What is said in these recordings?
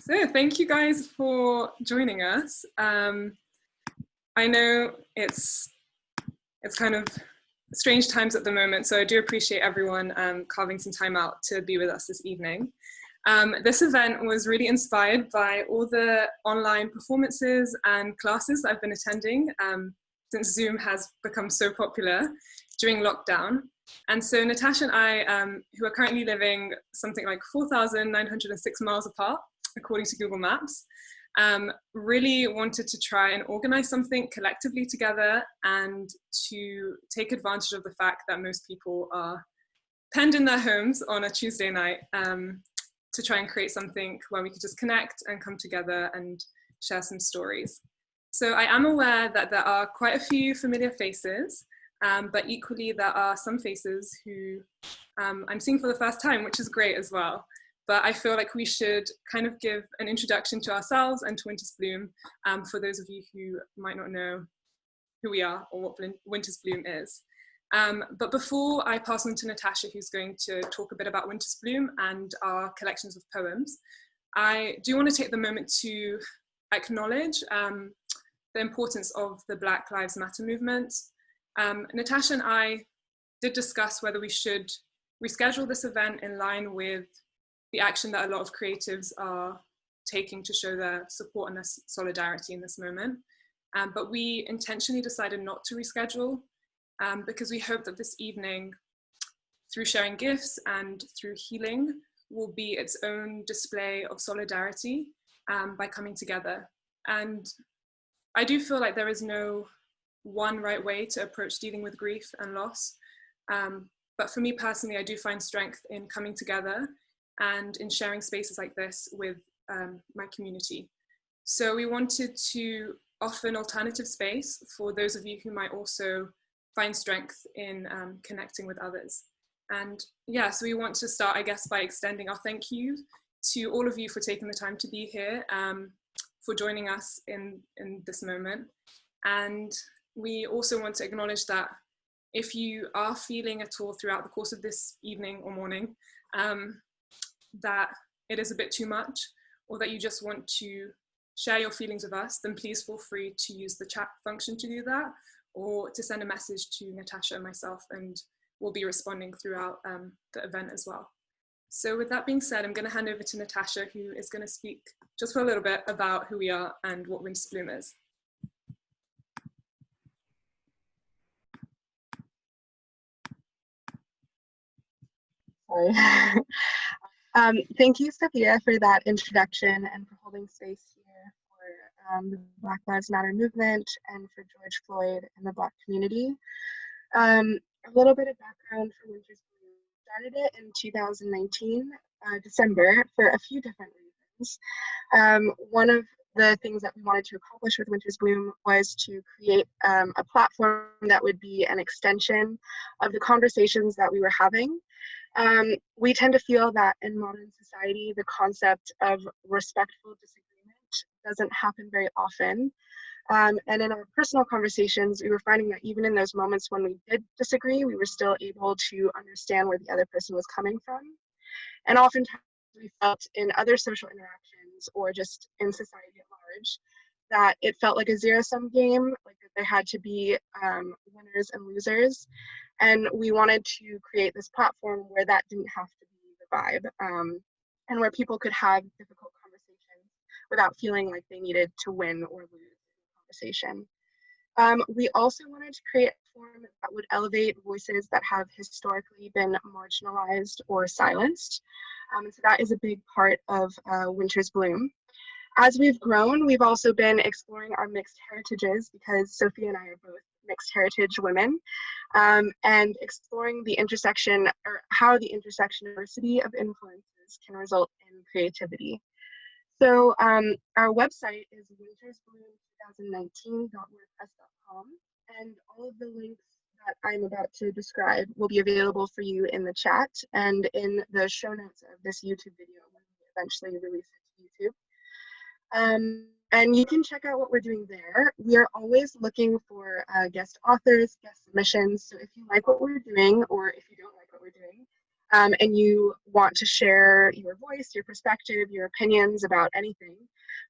So thank you guys for joining us. I know it's kind of strange times at the moment, so I do appreciate everyone carving some time out to be with us this evening. This event was really inspired by all the online performances and classes that I've been attending since Zoom has become so popular during lockdown. And so Natasha and I, who are currently living something like 4,906 miles apart, according to Google Maps, really wanted to try and organize something collectively together and to take advantage of the fact that most people are penned in their homes on a Tuesday night to try and create something where we could just connect and come together and share some stories. So I am aware that there are quite a few familiar faces, but equally there are some faces who I'm seeing for the first time, which is great as well. But I feel like we should kind of give an introduction to ourselves and to Winter's Bloom for those of you who might not know who we are or what Winter's Bloom is. But before I pass on to Natasha, who's going to talk a bit about Winter's Bloom and our collections of poems, I do want to take the moment to acknowledge the importance of the Black Lives Matter movement. Natasha and I did discuss whether we should reschedule this event in line with the action that a lot of creatives are taking to show their support and their solidarity in this moment. But we intentionally decided not to reschedule because we hope that this evening, through sharing gifts and through healing, will be its own display of solidarity by coming together. And I do feel like there is no one right way to approach dealing with grief and loss. But for me personally, I do find strength in coming together and in sharing spaces like this with my community. So we wanted to offer an alternative space for those of you who might also find strength in connecting with others. And yeah, so we want to start, I guess, by extending our thank you to all of you for taking the time to be here, for joining us in this moment. And we also want to acknowledge that if you are feeling at all throughout the course of this evening or morning, that it is a bit too much, or that you just want to share your feelings with us, then please feel free to use the chat function to do that, or to send a message to Natasha and myself, and we'll be responding throughout the event as well. So with that being said, I'm going to hand over to Natasha, who is going to speak just for a little bit about who we are and what Winter's Bloom is. Sorry. Thank you, Sophia, for that introduction and for holding space here for the Black Lives Matter movement and for George Floyd and the Black community. A little bit of background for Winter's Bloom. Started it in 2019, December, for a few different reasons. One of the things that we wanted to accomplish with Winter's Bloom was to create a platform that would be an extension of the conversations that we were having. We tend to feel that in modern society, the concept of respectful disagreement doesn't happen very often. And in our personal conversations, we were finding that even in those moments when we did disagree, we were still able to understand where the other person was coming from. And oftentimes we felt in other social interactions or just in society at large, that it felt like a zero-sum game, like that there had to be winners and losers. And we wanted to create this platform where that didn't have to be the vibe, and where people could have difficult conversations without feeling like they needed to win or lose in the conversation. We also wanted to create a forum that would elevate voices that have historically been marginalized or silenced. And so that is a big part of Winter's Bloom. As we've grown, we've also been exploring our mixed heritages, because Sophia and I are both mixed heritage women, and exploring the intersection, or how the intersectionality of influences can result in creativity. So our website is wintersbloom2019.wordpress.com, and all of the links that I'm about to describe will be available for you in the chat and in the show notes of this YouTube video when we eventually release it to YouTube. And you can check out what we're doing there. We are always looking for guest authors, guest submissions. So if you like what we're doing, or if you don't like what we're doing, and you want to share your voice, your perspective, your opinions about anything,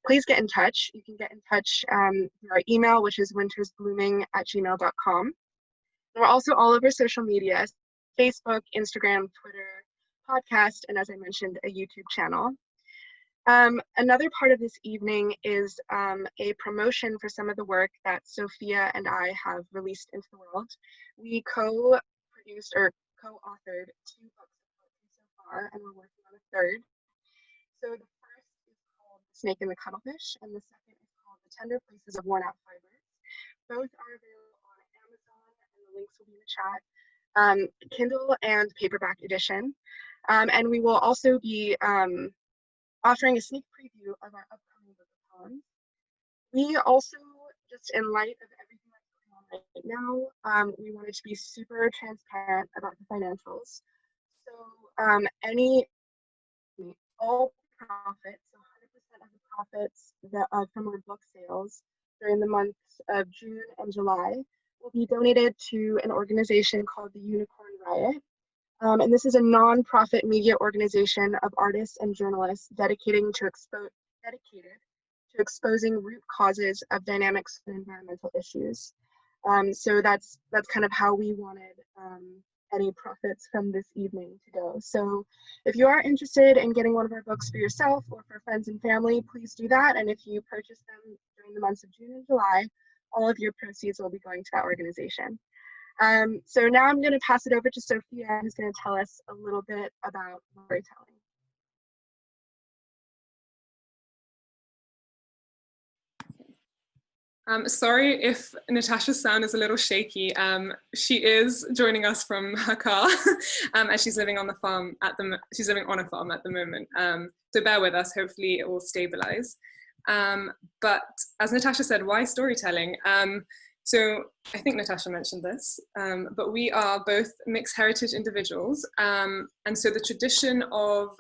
please get in touch. You can get in touch through our email, which is wintersblooming@gmail.com. We're also all over social media: Facebook, Instagram, Twitter, podcast, and as I mentioned, a YouTube channel. Another part of this evening is a promotion for some of the work that Sophia and I have released into the world. We co-produced or co-authored 2 books of poetry so far, and we're working on a 3rd. So the first is called The Snake and the Cuttlefish, and the second is called The Tender Places of Worn Out Fibres. Both are available on Amazon, and the links will be in the chat. Kindle and paperback edition. And we will also be offering a sneak preview of our upcoming book of poems. We also, just in light of everything that's going on right now, we wanted to be super transparent about the financials. So all profits, 100% of the profits from our book sales during the months of June and July will be donated to an organization called the Unicorn Riot. And this is a non-profit media organization of artists and journalists dedicated to exposing root causes of dynamics and environmental issues. So that's kind of how we wanted any profits from this evening to go. So if you are interested in getting one of our books for yourself or for friends and family, please do that. And if you purchase them during the months of June and July, all of your proceeds will be going to that organization. So now I'm going to pass it over to Sophia, who's going to tell us a little bit about storytelling. Sorry if Natasha's sound is a little shaky. She is joining us from her car, as she's living on the farm she's living on a farm at the moment. So bear with us. Hopefully it will stabilize. But as Natasha said, why storytelling? So I think Natasha mentioned this, but we are both mixed heritage individuals. And so the tradition of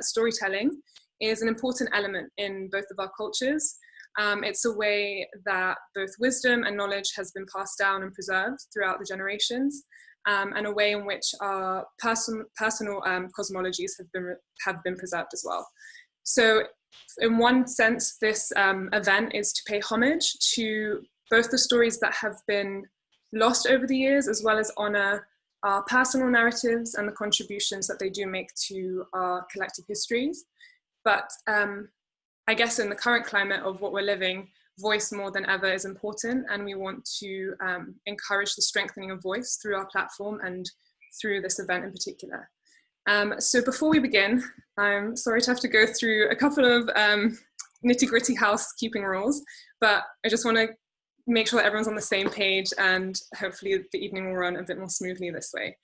storytelling is an important element in both of our cultures. It's a way that both wisdom and knowledge has been passed down and preserved throughout the generations, and a way in which our personal cosmologies have been preserved as well. So in one sense, this event is to pay homage to both the stories that have been lost over the years, as well as honor our personal narratives and the contributions that they do make to our collective histories. But I guess in the current climate of what we're living, voice more than ever is important, and we want to encourage the strengthening of voice through our platform and through this event in particular. So before we begin, I'm sorry to have to go through a couple of nitty-gritty housekeeping rules, but I just want to make sure that everyone's on the same page, and hopefully the evening will run a bit more smoothly this way.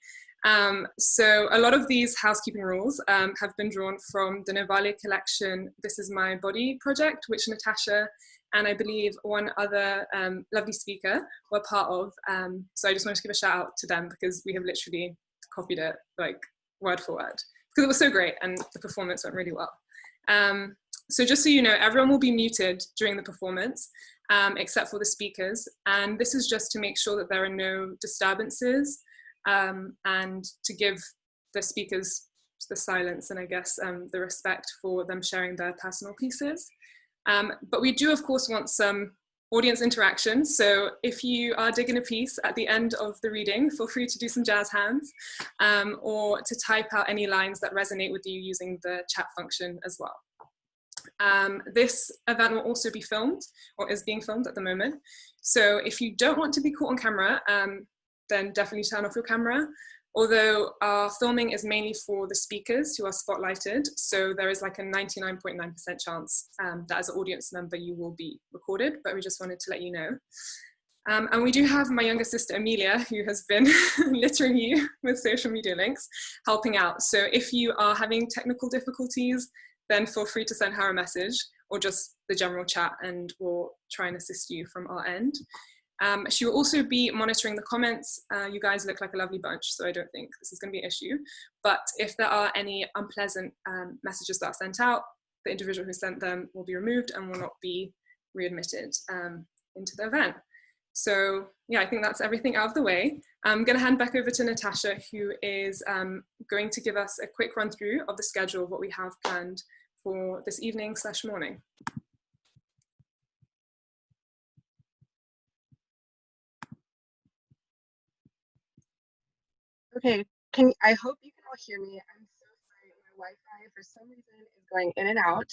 So a lot of these housekeeping rules have been drawn from the Novale collection, This Is My Body project, which Natasha and I believe one other lovely speaker were part of. So I just wanted to give a shout out to them, because we have literally copied it like word for word, because it was so great and the performance went really well. So just so you know, everyone will be muted during the performance, except for the speakers. And this is just to make sure that there are no disturbances, and to give the speakers the silence and I guess the respect for them sharing their personal pieces. But we do of course want some audience interaction. So if you are digging a piece at the end of the reading, feel free to do some jazz hands, or to type out any lines that resonate with you using the chat function as well. This event will also be filmed, or is being filmed at the moment. So if you don't want to be caught on camera, then definitely turn off your camera. Although our filming is mainly for the speakers who are spotlighted, so there is like a 99.9% chance that as an audience member you will be recorded, but we just wanted to let you know. And we do have my younger sister Amelia, who has been littering you with social media links, helping out. So if you are having technical difficulties, then feel free to send her a message, or just the general chat, and we'll try and assist you from our end. She will also be monitoring the comments. You guys look like a lovely bunch, so I don't think this is going to be an issue. But if there are any unpleasant messages that are sent out, the individual who sent them will be removed and will not be readmitted into the event. So yeah, I think that's everything out of the way. I'm going to hand back over to Natasha, who is going to give us a quick run through of the schedule of what we have planned for this evening/morning. Okay, I hope you can all hear me. I'm so sorry, my Wi-Fi for some reason is going in and out.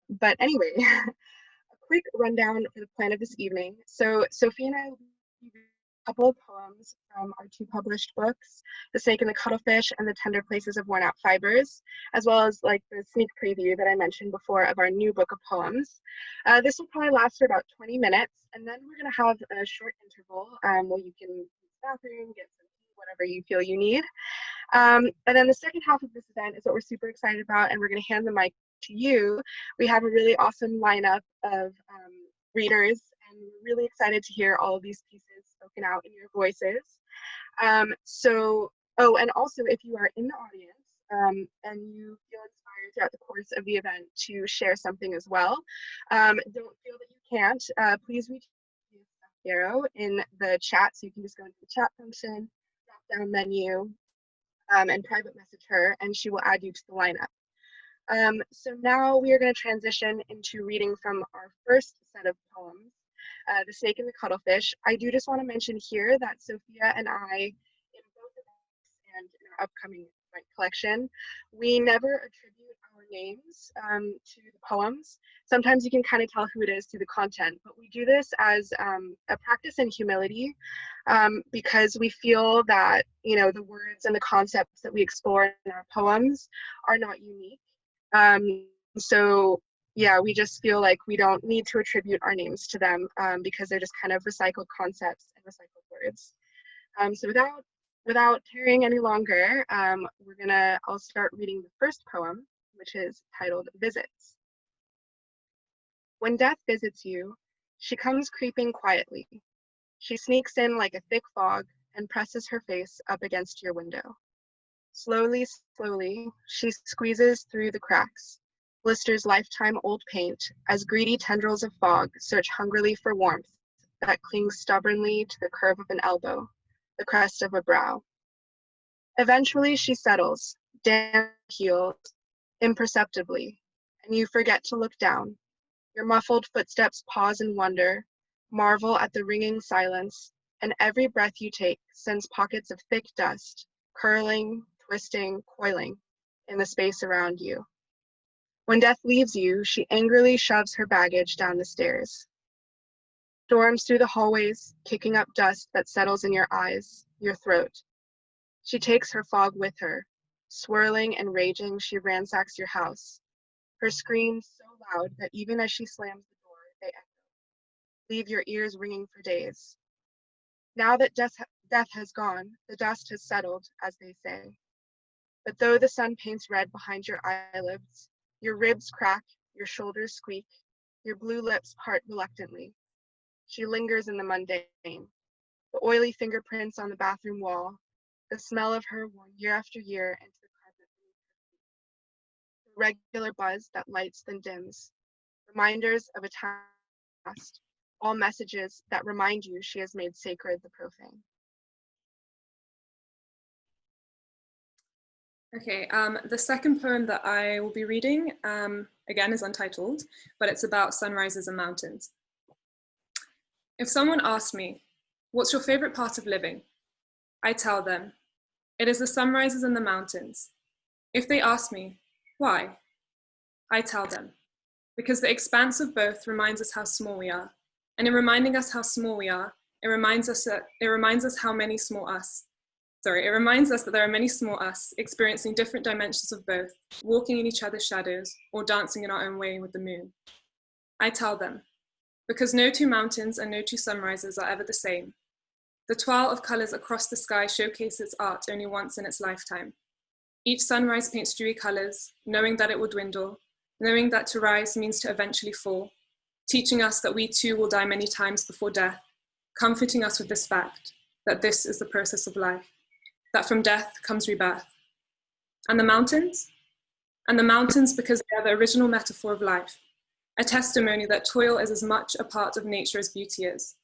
But anyway, a quick rundown for the plan of this evening. So Sophia and I will be reading a couple of poems from our 2 published books, The Snake and the Cuttlefish and The Tender Places of Worn Out Fibres, as well as like the sneak preview that I mentioned before of our new book of poems. This will probably last for about 20 minutes, and then we're going to have a short interval where you can use the bathroom, get some tea, whatever you feel you need. And then the second half of this event is what we're super excited about, and we're going to hand the mic to you. We have a really awesome lineup of readers, and we're really excited to hear all of these pieces spoken out in your voices. Oh, and also if you are in the audience and you feel inspired throughout the course of the event to share something as well, don't feel that you can't, please reach the arrow in the chat, so you can just go into the chat function, drop down menu, and private message her, and she will add you to the lineup. So now we are going to transition into reading from our first set of poems, The Snake and the Cuttlefish. I do just want to mention here that Sophia and I, in both of us and in our upcoming collection, we never attribute our names to the poems. Sometimes you can kind of tell who it is through the content, but we do this as a practice in humility, because we feel that, you know, the words and the concepts that we explore in our poems are not unique. So yeah, we just feel like we don't need to attribute our names to them because they're just kind of recycled concepts and recycled words. So without tarrying any longer, I'll start reading the first poem, which is titled Visits. When death visits you, she comes creeping quietly. She sneaks in like a thick fog and presses her face up against your window. Slowly, slowly, she squeezes through the cracks, blisters lifetime-old paint as greedy tendrils of fog search hungrily for warmth that clings stubbornly to the curve of an elbow, the crest of a brow. Eventually, she settles, damp heels, imperceptibly, and you forget to look down. Your muffled footsteps pause in wonder, marvel at the ringing silence, and every breath you take sends pockets of thick dust, curling, twisting, coiling in the space around you. When death leaves you, she angrily shoves her baggage down the stairs. Storms through the hallways, kicking up dust that settles in your eyes, your throat. She takes her fog with her. Swirling and raging, she ransacks your house. Her screams so loud that even as she slams the door, they echo, leave your ears ringing for days. Now that death has gone, the dust has settled, as they say. But though the sun paints red behind your eyelids, your ribs crack, your shoulders squeak, your blue lips part reluctantly. She lingers in the mundane. The oily fingerprints on the bathroom wall, the smell of her worn year after year into the carpet beneath her feet. The regular buzz that lights then dims. Reminders of a past, all messages that remind you she has made sacred the profane. Okay, the second poem that I will be reading, again, is untitled, but it's about sunrises and mountains. If someone asked me, what's your favorite part of living? I tell them, it is the sunrises and the mountains. If they ask me, why? I tell them, because the expanse of both reminds us how small we are. And in reminding us how small we are, it reminds us that there are many small us. It reminds us that there are many small us experiencing different dimensions of both, walking in each other's shadows or dancing in our own way with the moon. I tell them, because no 2 mountains and no 2 sunrises are ever the same. The twirl of colors across the sky showcases its art only once in its lifetime. Each sunrise paints dewy colors, knowing that it will dwindle, knowing that to rise means to eventually fall, teaching us that we too will die many times before death, comforting us with this fact, that this is the process of life, that from death comes rebirth. And the mountains? And the mountains because they are the original metaphor of life, a testimony that toil is as much a part of nature as beauty is.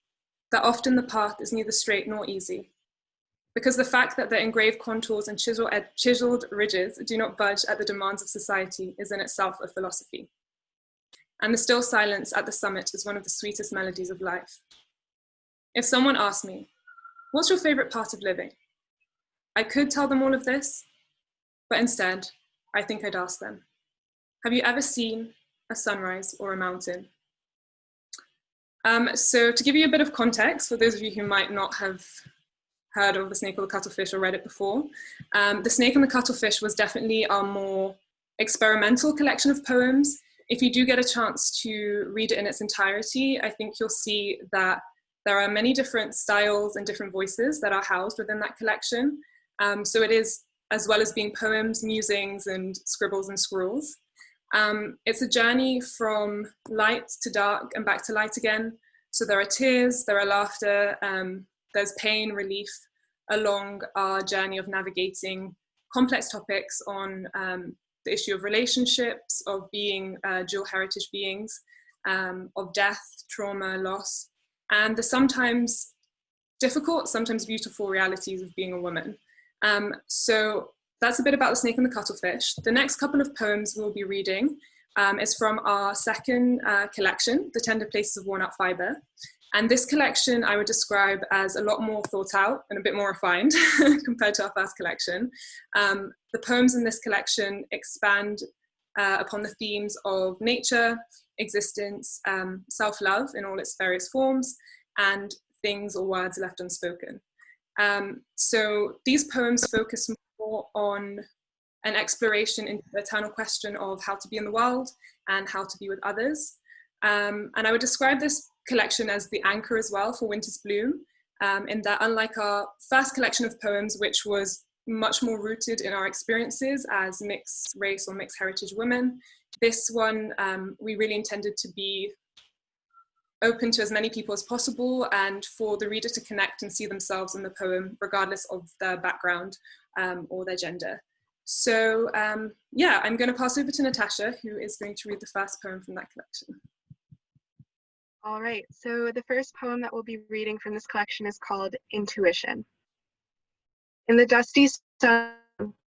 that often the path is neither straight nor easy, because the fact that the engraved contours and chiseled ridges do not budge at the demands of society is in itself a philosophy. And the still silence at the summit is one of the sweetest melodies of life. If someone asked me, what's your favorite part of living? I could tell them all of this, but instead, I think I'd ask them, have you ever seen a sunrise or a mountain? So to give you a bit of context, for those of you who might not have heard of The Snake or the Cuttlefish or read it before, The Snake and the Cuttlefish was definitely our more experimental collection of poems. If you do get a chance to read it in its entirety, I think you'll see that there are many different styles and different voices that are housed within that collection. So it is, as well as being poems, musings, and scribbles and scrawls. It's a journey from light to dark and back to light again. So there are tears, there are laughter, there's pain, relief along our journey of navigating complex topics on the issue of relationships, of being dual heritage beings, of death, trauma, loss, and the sometimes difficult, sometimes beautiful realities of being a woman. So that's a bit about The Snake and the Cuttlefish. The next couple of poems we'll be reading is from our second collection, The Tender Places of Worn Out Fibre. And this collection I would describe as a lot more thought out and a bit more refined compared to our first collection. The poems in this collection expand upon the themes of nature, existence, self-love in all its various forms, and things or words left unspoken. So these poems focus more on an exploration into the eternal question of how to be in the world and how to be with others. And I would describe this collection as the anchor as well for Winter's Bloom, in that unlike our first collection of poems, which was much more rooted in our experiences as mixed race or mixed heritage women, this one we really intended to be open to as many people as possible and for the reader to connect and see themselves in the poem regardless of their background or their gender. So yeah, I'm going to pass over to Natasha, who is going to read the first poem from that collection. All right, so the first poem that we'll be reading from this collection is called Intuition. In the dusty sun,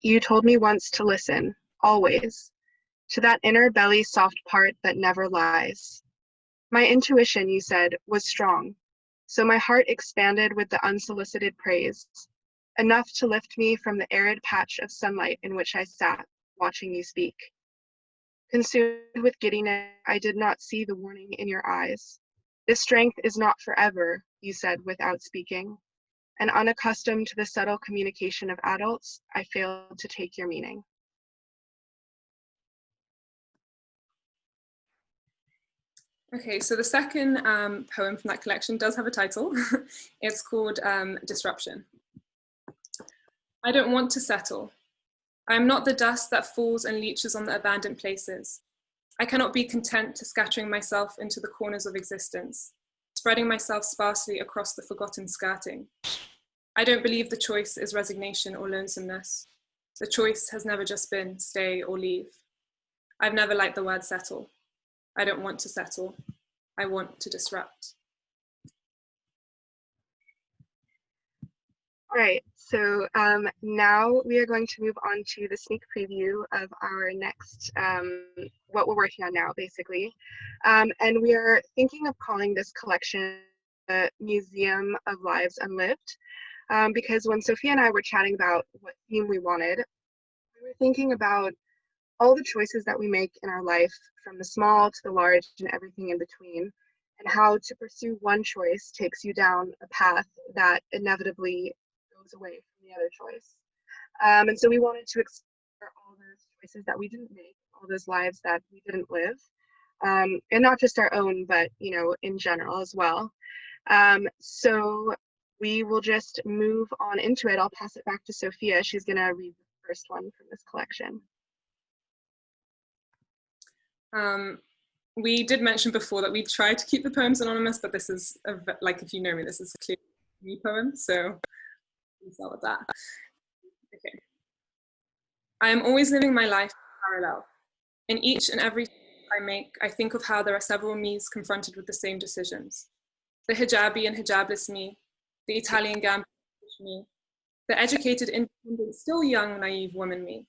you told me once to listen, always, to that inner belly soft part that never lies. My intuition, you said, was strong, so my heart expanded with the unsolicited praise, enough to lift me from the arid patch of sunlight in which I sat, watching you speak. Consumed with giddiness, I did not see the warning in your eyes. This strength is not forever, you said without speaking, and unaccustomed to the subtle communication of adults, I failed to take your meaning. Okay, so the second poem from that collection does have a title. It's called Disruption. I don't want to settle. I am not the dust that falls and leaches on the abandoned places. I cannot be content to scattering myself into the corners of existence, spreading myself sparsely across the forgotten skirting. I don't believe the choice is resignation or lonesomeness. The choice has never just been stay or leave. I've never liked the word settle. I don't want to settle. I want to disrupt. All right, so now we are going to move on to the sneak preview of our next, what we're working on now, basically. And we are thinking of calling this collection the Museum of Lives Unlived, because when Sophia and I were chatting about what theme we wanted, we were thinking about all the choices that we make in our life, from the small to the large and everything in between, and how to pursue one choice takes you down a path that inevitably goes away from the other choice. And so we wanted to explore all those choices that we didn't make, all those lives that we didn't live, and not just our own, but in general as well. So we will just move on into it. I'll pass it back to Sophia. She's going to read the first one from this collection. We did mention before that we try to keep the poems anonymous, but this is, like, if you know me, this is clearly a me poem, so we'll start with that. Okay. I am always living my life parallel. In each and every I make, I think of how there are several me's confronted with the same decisions. the hijabi and hijabless me, the Italian gambler me, the educated, independent, still young, naive woman me,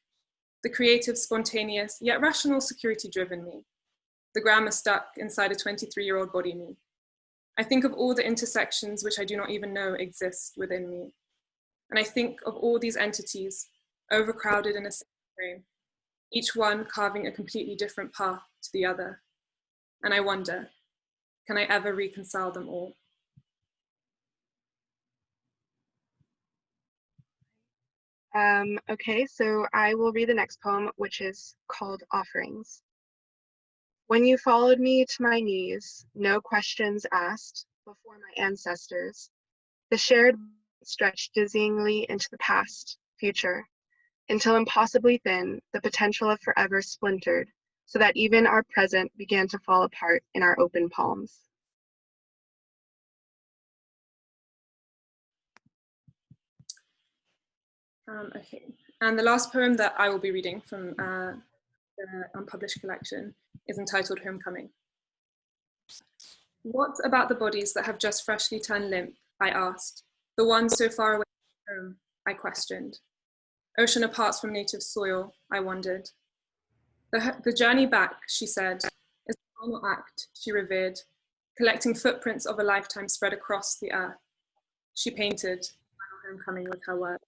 the creative, spontaneous, yet rational, security-driven me, the grammar stuck inside a 23-year-old body me. I think of all the intersections which I do not even know exist within me. And I think of all these entities, overcrowded in a single frame, each one carving a completely different path to the other. And I wonder, can I ever reconcile them all? Okay, so I will read the next poem, which is called Offerings. When you followed me to my knees, no questions asked before my ancestors, the shared stretched dizzyingly into the past, future, until impossibly thin, the potential of forever splintered, so that even our present began to fall apart in our open palms. Okay, and the last poem that I will be reading from the unpublished collection is entitled Homecoming. What about the bodies that have just freshly turned limp? I asked. The ones so far away from home, I questioned. Ocean apart from native soil, I wondered. The journey back, she said, is the final act, she revered, collecting footprints of a lifetime spread across the earth. She painted final homecoming with her words.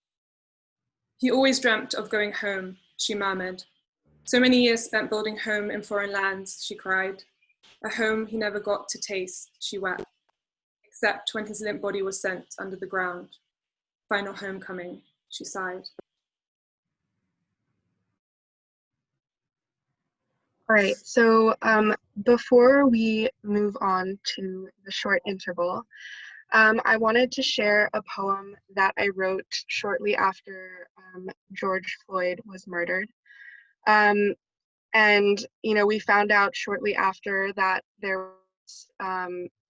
He always dreamt of going home, she murmured. So many years spent building home in foreign lands, she cried. A home he never got to taste, she wept, except when his limp body was sent under the ground. Final homecoming, she sighed. All right, so before we move on to the short interval, I wanted to share a poem that I wrote shortly after George Floyd was murdered. And, you know, we found out shortly after that there was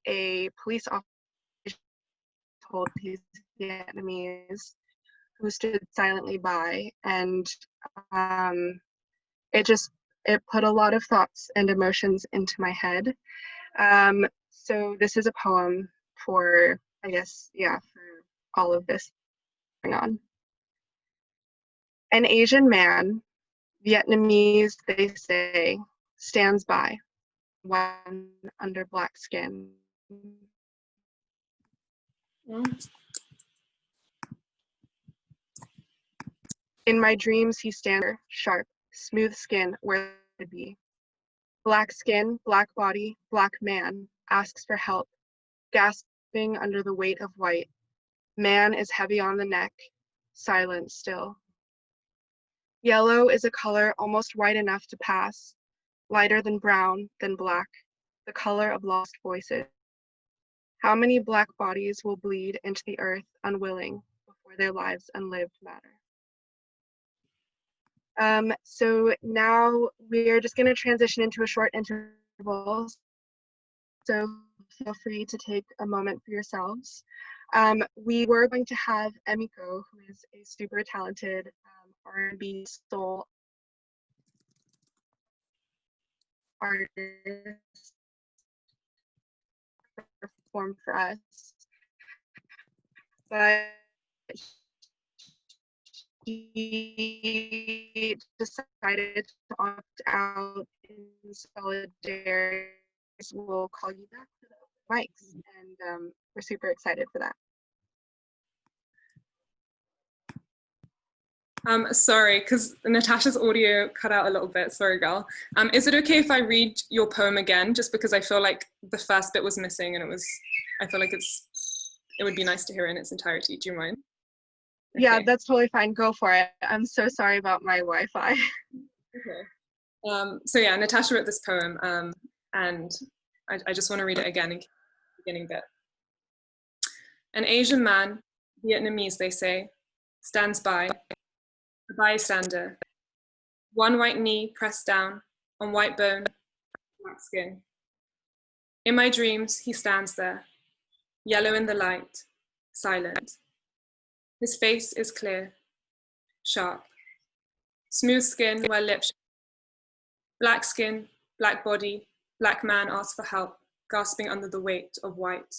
a police officer told these Vietnamese who stood silently by, and it put a lot of thoughts and emotions into my head. So this is a poem for, I guess, yeah, for all of this going on. An Asian man, Vietnamese they say, stands by, one under black skin. In my dreams he stands there, sharp, smooth skin where it should be. Black skin, black body, black man, asks for help, gasping under the weight of white. Man is heavy on the neck, silent still. Yellow is a color almost white enough to pass, lighter than brown, than black, the color of lost voices. How many black bodies will bleed into the earth unwilling before their lives unlived matter? So now we're just going to transition into a short interval. So feel free to take a moment for yourselves. We were going to have Emiko, who is a super talented R&B soul artist, perform for us, but he decided to opt out in solidarity. We'll call you back for the mics, and we're super excited for that. Sorry, because Natasha's audio cut out a little bit. Sorry, girl. Is it okay if I read your poem again? Just because I feel like the first bit was missing, and I feel like it would be nice to hear it in its entirety. Do you mind? Okay. Yeah, that's totally fine. Go for it. I'm so sorry about my Wi-Fi. Okay. So yeah, Natasha wrote this poem, and I just want to read it again in the beginning bit. An Asian man, Vietnamese they say, stands by, a bystander, one white knee pressed down on white bone, black skin. In my dreams, he stands there, yellow in the light, silent. His face is clear, sharp, smooth skin where lips, black skin, black body, black man asks for help, gasping under the weight of white.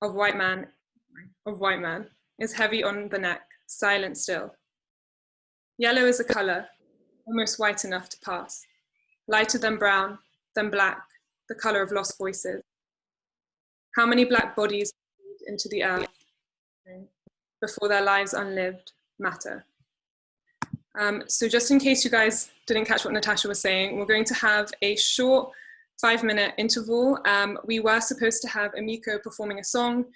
of white man is heavy on the neck, silent still. Yellow is a color, almost white enough to pass, lighter than brown, then black, the color of lost voices. How many black bodies into the earth before their lives unlived matter? So just in case you guys didn't catch what Natasha was saying, we're going to have a short 5-minute interval. We were supposed to have Emiko performing a song,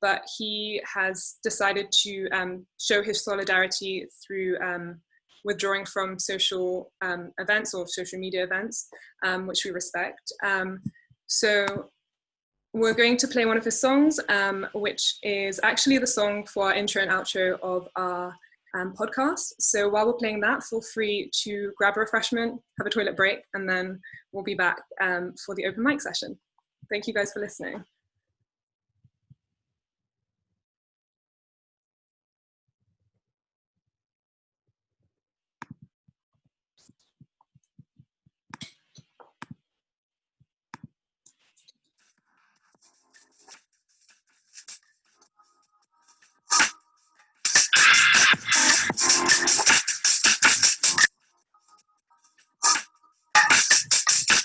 but he has decided to show his solidarity through withdrawing from social events or social media events, which we respect. So we're going to play one of his songs, which is actually the song for our intro and outro of our podcast. So while we're playing that, feel free to grab a refreshment, have a toilet break, and then we'll be back for the open mic session. Thank you guys for listening.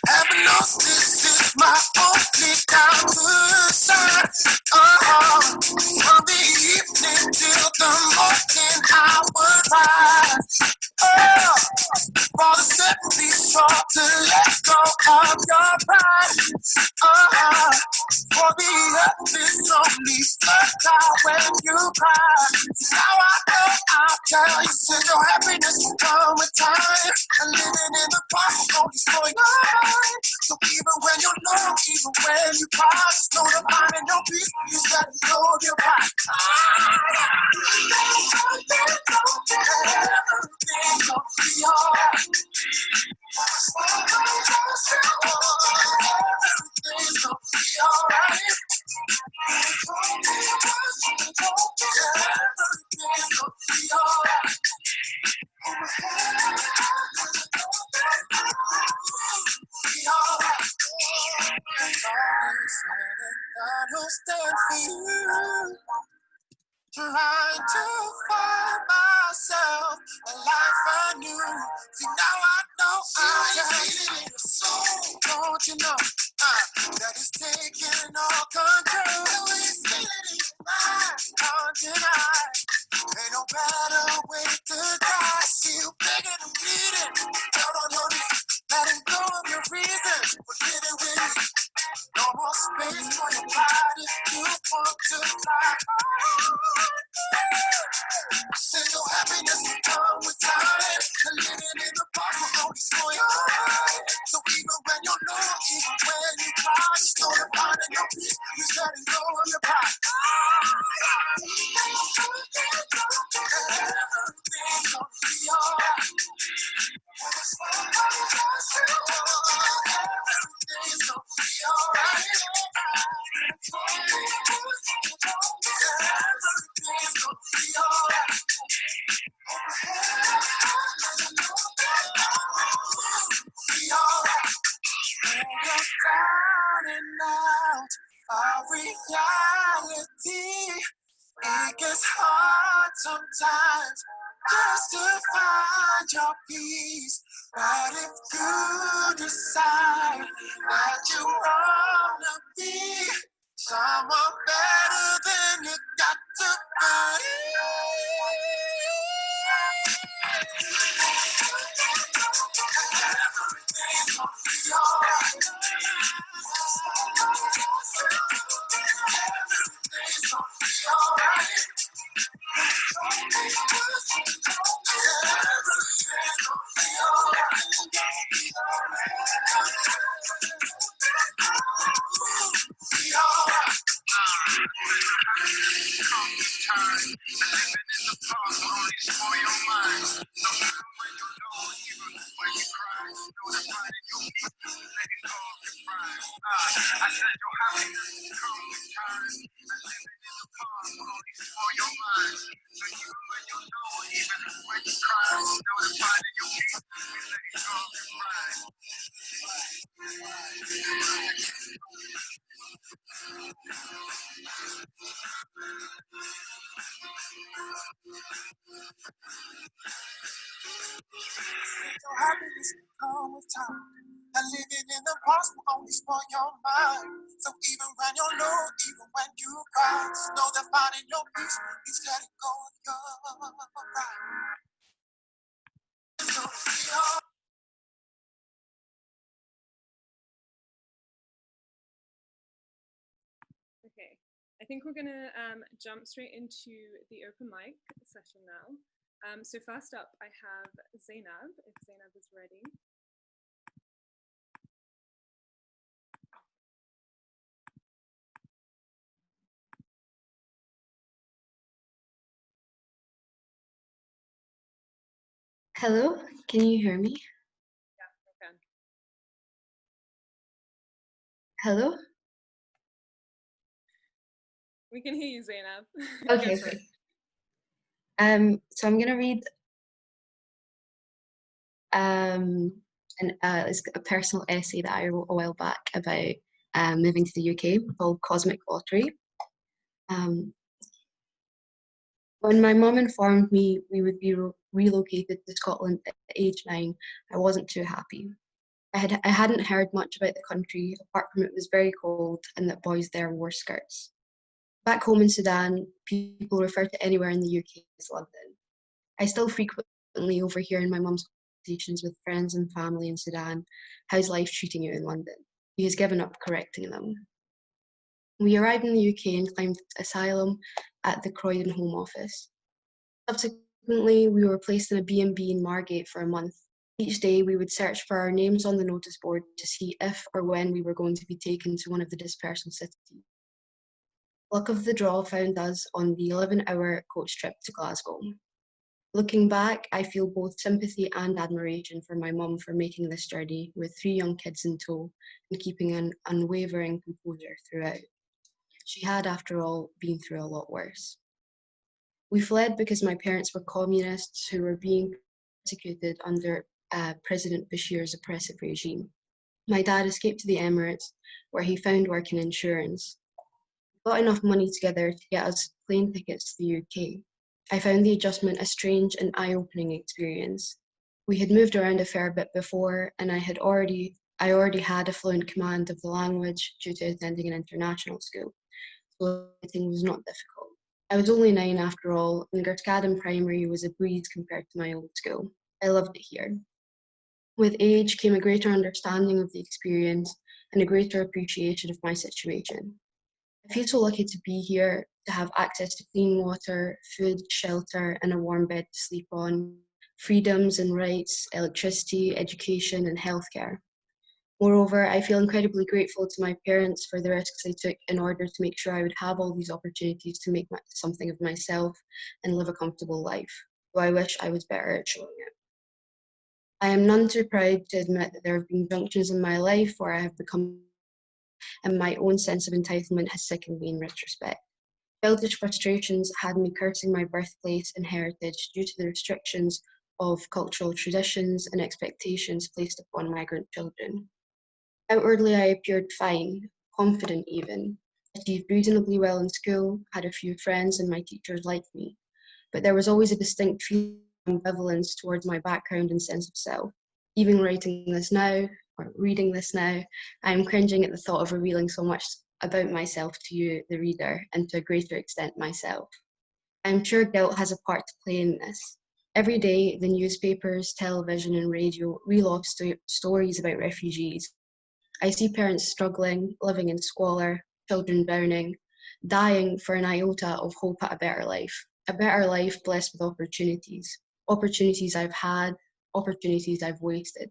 Heaven knows this is my only concern. From the evening till the morning I would rise. For the simply short to let go of your pride. For the earth is only fertile when you cry. Now I know I'll tell you, said your happiness will come with time. And living in the past won't destroy your mind. So even when you're low, even when you cry, just know the mind and your peace, you gotta know your pride. Everything's gonna be alright. Everything's gonna be alright. Everything's gonna be alright. I'll stand for you. Trying to find myself a life anew. See, now I know I'm feeling in your soul. Don't you know that it's taking all control? It's feeling in your mind, can't deny. Ain't no better way to die. See you begging and bleeding, down on your knees, letting go of your reasons for living with me. No more space for your pride if you want to fly. Said your happiness will come with time. And living in the past will only slow your mind. So even when you're low, even when you cry, just know the mind and your peace. You're letting go of your pride. Everything's gonna be alright. Everything's gonna be alright. Everything's gonna be alright. Be alright. When you're down and out of reality, it gets hard sometimes just to find your peace. But if you decide that you wanna be someone better, then you got to believe. Everything's gonna be alright. Everything's gonna be alright. Everything's gonna be alright. Be alright. happiness can come with time. And living in the past will only spoil your mind. So even when you're low, even when you cry, know that finding your peace is letting go of your pride. So be hard. Okay, I think we're gonna jump straight into the open mic session now. So first up, I have Zainab, if Zainab is ready. Hello, can you hear me? Yeah, I can. Hello? We can hear you, Zainab. Okay, okay. So I'm gonna read it's a personal essay that I wrote a while back about moving to the UK called Cosmic Lottery. When my mum informed me we would be relocated to Scotland at age 9, I wasn't too happy. I hadn't heard much about the country, apart from it was very cold and that boys there wore skirts. Back home in Sudan, people refer to anywhere in the UK as London. I still frequently overhear in my mum's conversations with friends and family in Sudan, how's life treating you in London? He has given up correcting them. We arrived in the UK and claimed asylum at the Croydon Home Office. Subsequently, we were placed in a B&B in Margate for a month. Each day, we would search for our names on the notice board to see if or when we were going to be taken to one of the dispersal cities. Luck of the draw found us on the 11-hour coach trip to Glasgow. Looking back, I feel both sympathy and admiration for my mum for making this journey with 3 young kids in tow and keeping an unwavering composure throughout. She had, after all, been through a lot worse. We fled because my parents were communists who were being persecuted under President Bashir's oppressive regime. My dad escaped to the Emirates, where he found work in insurance. We got enough money together to get us plane tickets to the UK. I found the adjustment a strange and eye-opening experience. We had moved around a fair bit before, and I already had a fluent command of the language due to attending an international school, so everything was not difficult. I was only 9 after all, and Gertgaden Primary was a breeze compared to my old school. I loved it here. With age came a greater understanding of the experience and a greater appreciation of my situation. I feel so lucky to be here, to have access to clean water, food, shelter, and a warm bed to sleep on, freedoms and rights, electricity, education, and healthcare. Moreover, I feel incredibly grateful to my parents for the risks they took in order to make sure I would have all these opportunities to make something of myself and live a comfortable life, though I wish I was better at showing it. I am none too proud to admit that there have been junctures in my life where I have become, and my own sense of entitlement has sickened me in retrospect. Childish frustrations had me cursing my birthplace and heritage due to the restrictions of cultural traditions and expectations placed upon migrant children. Outwardly, I appeared fine, confident even, achieved reasonably well in school, had a few friends, and my teachers liked me. But there was always a distinct feeling of ambivalence towards my background and sense of self. Even writing this now, or reading this now, I am cringing at the thought of revealing so much about myself to you, the reader, and to a greater extent myself. I am sure guilt has a part to play in this. Every day, the newspapers, television, and radio reel off stories about refugees. I see parents struggling, living in squalor, children drowning, dying for an iota of hope at a better life blessed with opportunities, opportunities I've had, opportunities I've wasted.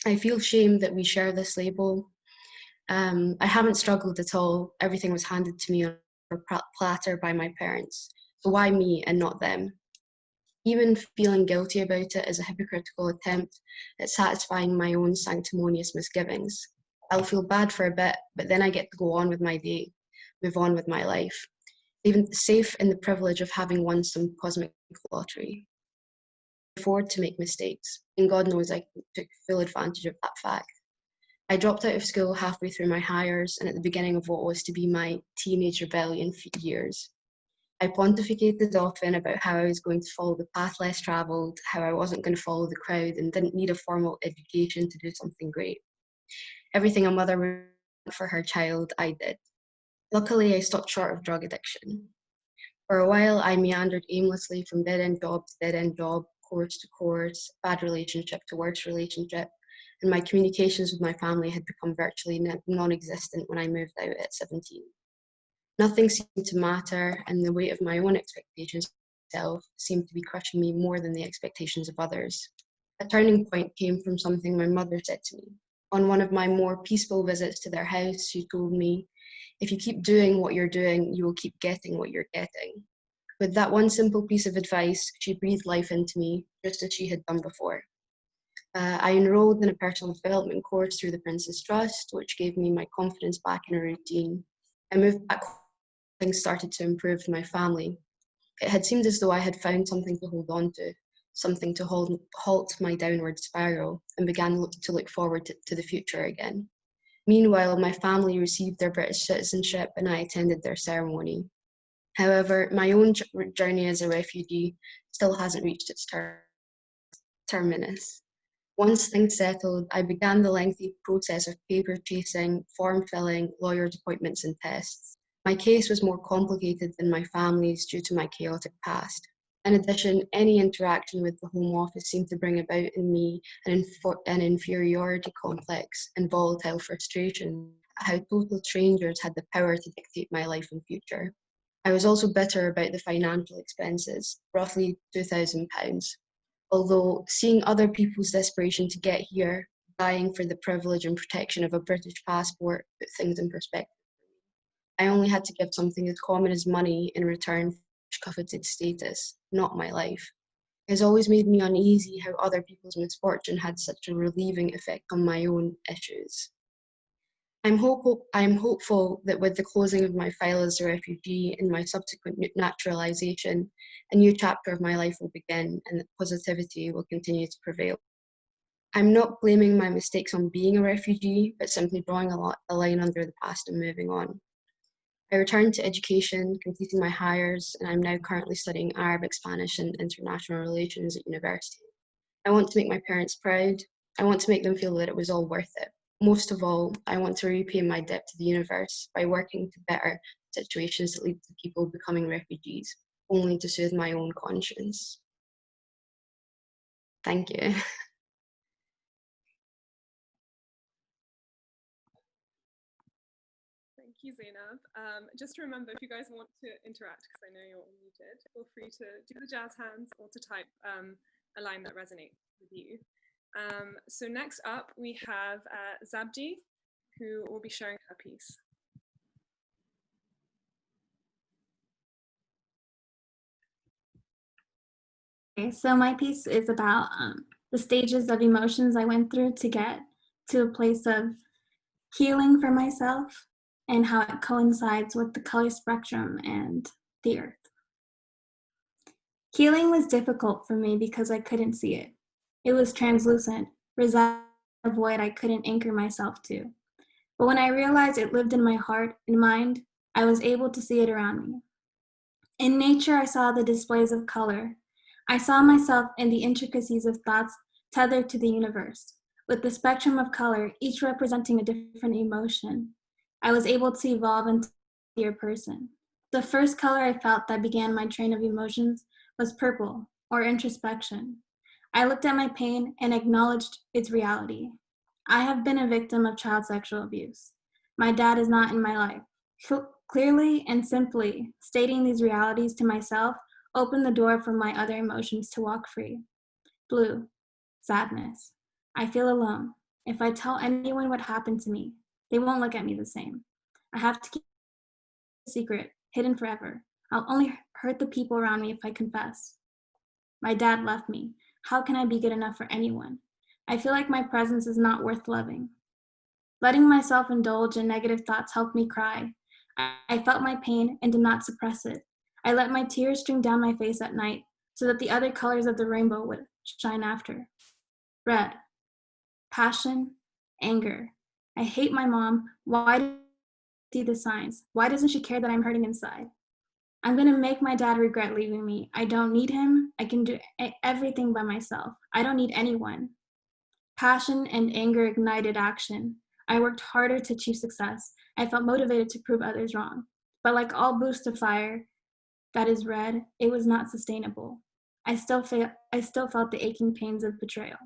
I feel shame that we share this label. I haven't struggled at all. Everything was handed to me on a platter by my parents. So why me and not them? Even feeling guilty about it is a hypocritical attempt at satisfying my own sanctimonious misgivings. I'll feel bad for a bit, but then I get to go on with my day, move on with my life, even safe in the privilege of having won some cosmic lottery. I can afford to make mistakes, and God knows I took full advantage of that fact. I dropped out of school halfway through my hires and at the beginning of what was to be my teenage rebellion years. I pontificated often about how I was going to follow the path less travelled, how I wasn't going to follow the crowd and didn't need a formal education to do something great. Everything a mother would want for her child, I did. Luckily, I stopped short of drug addiction. For a while, I meandered aimlessly from dead-end job to dead-end job, course to course, bad relationship to worse relationship, and my communications with my family had become virtually non-existent when I moved out at 17. Nothing seemed to matter, and the weight of my own expectations of myself seemed to be crushing me more than the expectations of others. A turning point came from something my mother said to me. On one of my more peaceful visits to their house, she told me, "If you keep doing what you're doing, you will keep getting what you're getting." With that one simple piece of advice, she breathed life into me, just as she had done before. I enrolled in a personal development course through the Prince's Trust, which gave me my confidence back in a routine. I moved back home, things started to improve with my family. It had seemed as though I had found something to hold on to, something to halt my downward spiral, and began to look forward to the future again. Meanwhile, my family received their British citizenship and I attended their ceremony. However, my own journey as a refugee still hasn't reached its terminus. Once things settled, I began the lengthy process of paper chasing, form filling, lawyers' appointments, and tests. My case was more complicated than my family's due to my chaotic past. In addition, any interaction with the Home Office seemed to bring about in me an inferiority complex and volatile frustration at how total strangers had the power to dictate my life and future. I was also bitter about the financial expenses, roughly £2,000. Although seeing other people's desperation to get here, dying for the privilege and protection of a British passport, put things in perspective. I only had to give something as common as money in return for coveted status, not my life. It has always made me uneasy how other people's misfortune had such a relieving effect on my own issues. I'm hopeful that with the closing of my file as a refugee and my subsequent naturalisation, a new chapter of my life will begin and that positivity will continue to prevail. I'm not blaming my mistakes on being a refugee, but simply drawing a line under the past and moving on. I returned to education, completing my hires, and I'm now currently studying Arabic, Spanish, and international relations at university. I want to make my parents proud. I want to make them feel that it was all worth it. Most of all, I want to repay my debt to the universe by working to better situations that lead to people becoming refugees, only to soothe my own conscience. Thank you. Thank you, Zainab. Just remember, if you guys want to interact, because I know you're all muted, feel free to do the jazz hands or to type a line that resonates with you. So next up, we have Zabdi, who will be sharing her piece. Okay, so my piece is about the stages of emotions I went through to get to a place of healing for myself and how it coincides with the color spectrum and the earth. Healing was difficult for me because I couldn't see it. It was translucent, residing in a void I couldn't anchor myself to. But when I realized it lived in my heart and mind, I was able to see it around me. In nature, I saw the displays of color. I saw myself in the intricacies of thoughts tethered to the universe, with the spectrum of color, each representing a different emotion. I was able to evolve into a healthier person. The first color I felt that began my train of emotions was purple, or introspection. I looked at my pain and acknowledged its reality. I have been a victim of child sexual abuse. My dad is not in my life. Clearly and simply stating these realities to myself opened the door for my other emotions to walk free. Blue, sadness. I feel alone. If I tell anyone what happened to me, they won't look at me the same. I have to keep it a secret, hidden forever. I'll only hurt the people around me if I confess. My dad left me. How can I be good enough for anyone? I feel like my presence is not worth loving. Letting myself indulge in negative thoughts helped me cry. I felt my pain and did not suppress it. I let my tears stream down my face at night so that the other colors of the rainbow would shine after. Red, passion, anger. I hate my mom. Why doesn't she see the signs? Why doesn't she care that I'm hurting inside? I'm gonna make my dad regret leaving me. I don't need him. I can do everything by myself. I don't need anyone. Passion and anger ignited action. I worked harder to achieve success. I felt motivated to prove others wrong. But like all boosts of fire that is red, it was not sustainable. I still felt the aching pains of betrayal.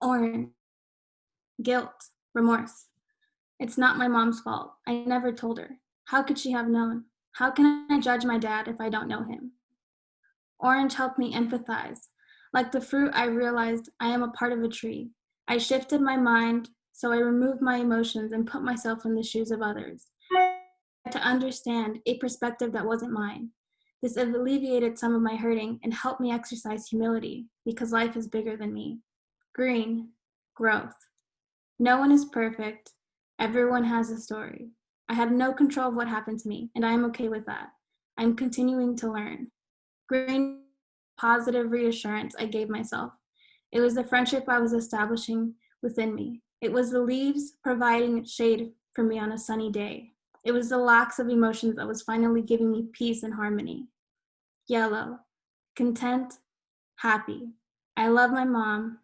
Orange, guilt, remorse. It's not my mom's fault. I never told her. How could she have known? How can I judge my dad if I don't know him? Orange helped me empathize. Like the fruit, I realized I am a part of a tree. I shifted my mind, so I removed my emotions and put myself in the shoes of others. To understand a perspective that wasn't mine. This alleviated some of my hurting and helped me exercise humility because life is bigger than me. Green, growth. No one is perfect. Everyone has a story. I have no control of what happened to me, and I am okay with that. I'm continuing to learn. Green, positive reassurance I gave myself. It was the friendship I was establishing within me. It was the leaves providing shade for me on a sunny day. It was the lack of emotions that was finally giving me peace and harmony. Yellow, content, happy. I love my mom.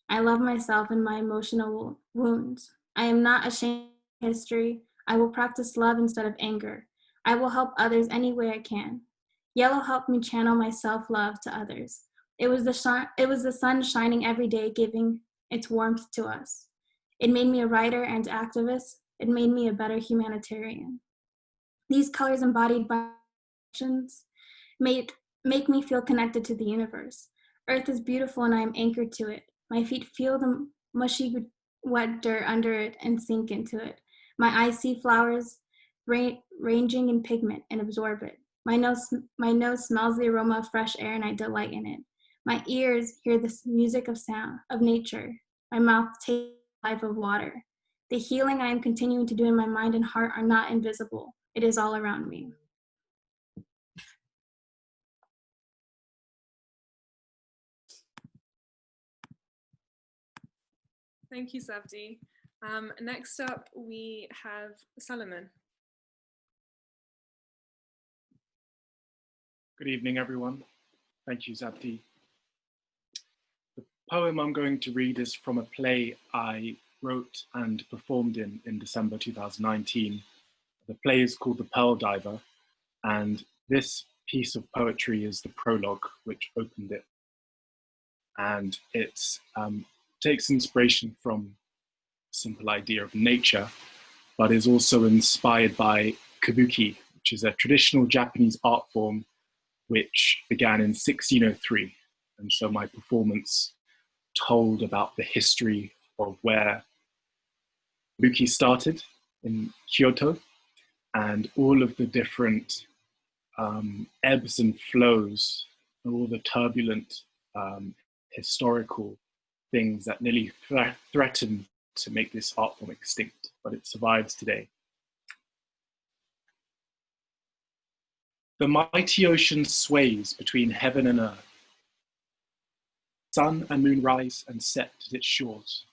I love myself and my emotional wounds. I am not ashamed of history. I will practice love instead of anger. I will help others any way I can. Yellow helped me channel my self-love to others. It was the sun shining every day, giving its warmth to us. It made me a writer and activist. It made me a better humanitarian. These colors embodied by emotions make me feel connected to the universe. Earth is beautiful and I am anchored to it. My feet feel the mushy, wet dirt under it and sink into it. My eyes see flowers ranging in pigment and absorb it. My nose smells the aroma of fresh air and I delight in it. My ears hear the music of sound, of nature. My mouth tastes the life of water. The healing I am continuing to do in my mind and heart are not invisible. It is all around me. Thank you, Savdi. Next up, we have Solomon. Good evening, everyone. Thank you, Zabdi. The poem I'm going to read is from a play I wrote and performed in December 2019. The play is called The Pearl Diver, and this piece of poetry is the prologue which opened it. And it takes inspiration from a simple idea of nature, but is also inspired by kabuki, which is a traditional Japanese art form which began in 1603. And so my performance told about the history of where kabuki started in Kyoto and all of the different ebbs and flows and all the turbulent historical things that nearly threatened to make this art form extinct, but it survives today. The mighty ocean sways between heaven and earth. Sun and moon rise and set at its shores.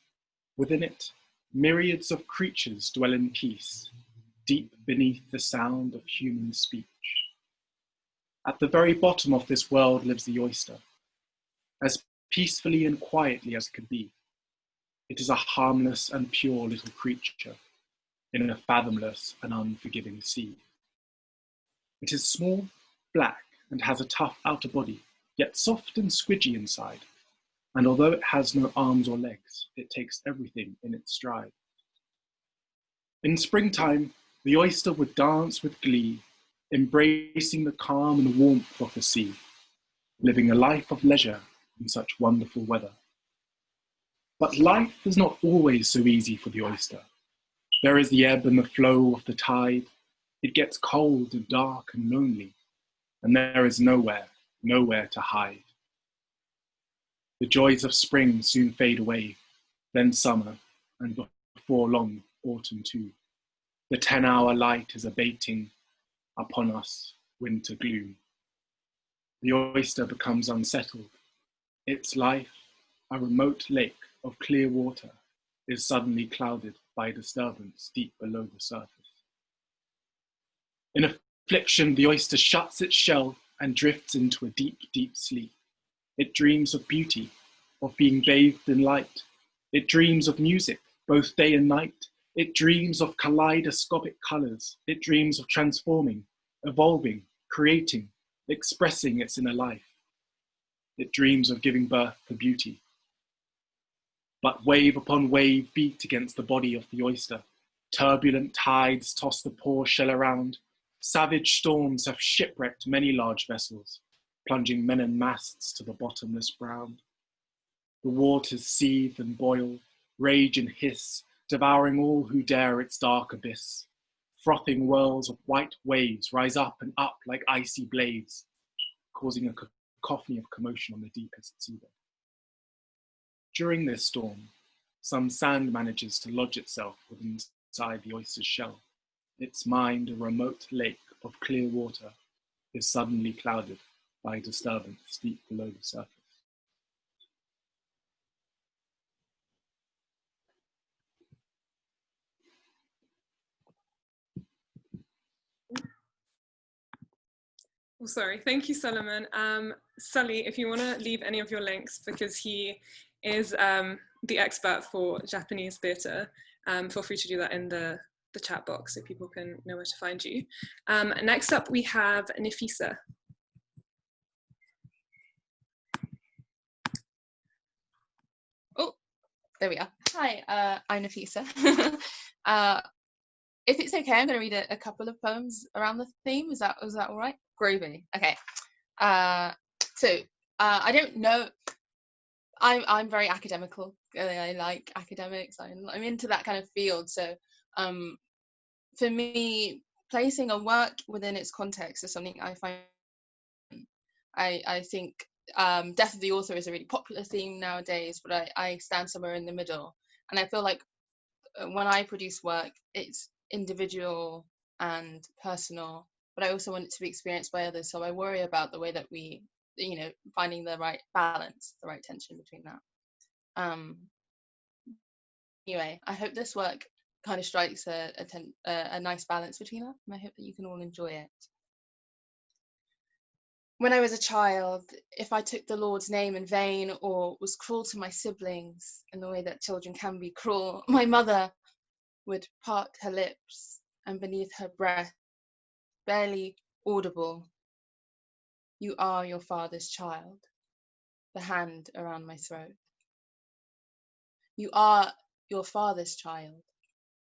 Within it, myriads of creatures dwell in peace, deep beneath the sound of human speech. At the very bottom of this world lives the oyster, as peacefully and quietly as could be. It is a harmless and pure little creature in a fathomless and unforgiving sea. It is small, black, and has a tough outer body, yet soft and squidgy inside. And although it has no arms or legs, it takes everything in its stride. In springtime, the oyster would dance with glee, embracing the calm and warmth of the sea, living a life of leisure in such wonderful weather. But life is not always so easy for the oyster. There is the ebb and the flow of the tide. It gets cold and dark and lonely, and there is nowhere to hide. The joys of spring soon fade away, then summer, and before long, autumn too. The 10-hour light is abating upon us winter gloom. The oyster becomes unsettled. Its life, a remote lake of clear water, is suddenly clouded by disturbance deep below the surface. In a Affliction, the oyster shuts its shell and drifts into a deep, deep sleep. It dreams of beauty, of being bathed in light. It dreams of music, both day and night. It dreams of kaleidoscopic colours. It dreams of transforming, evolving, creating, expressing its inner life. It dreams of giving birth to beauty. But wave upon wave beat against the body of the oyster. Turbulent tides toss the poor shell around. Savage storms have shipwrecked many large vessels, plunging men and masts to the bottomless ground. The waters seethe and boil, rage and hiss, devouring all who dare its dark abyss. Frothing whirls of white waves rise up and up like icy blades, causing a cacophony of commotion on the deepest seabed. During this storm, some sand manages to lodge itself inside the oyster's shell. Its mind, a remote lake of clear water, is suddenly clouded by a disturbance deep below the surface. Oh, sorry. Thank you, Solomon. Sully, if you want to leave any of your links, because he is the expert for Japanese theatre, feel free to do that in the chat box so people can know where to find you. Next up, we have Nafisa. Oh, there we are. Hi, I'm Nafisa. If it's okay, I'm going to read a couple of poems around the theme. Is that all right? Groovy. Okay. I don't know. I'm very academical. I like academics. I'm into that kind of field. So for me, placing a work within its context is something I find. I think death of the author is a really popular theme nowadays, but I stand somewhere in the middle, and I feel like when I produce work, it's individual and personal, but I also want it to be experienced by others. So I worry about the way that we, finding the right balance, the right tension between that. Anyway, I hope this work kind of strikes a nice balance between that, and I hope that you can all enjoy it. When I was a child, if I took the Lord's name in vain or was cruel to my siblings in the way that children can be cruel, my mother would part her lips, and beneath her breath, barely audible, "You are your father's child," the hand around my throat. "You are your father's child,"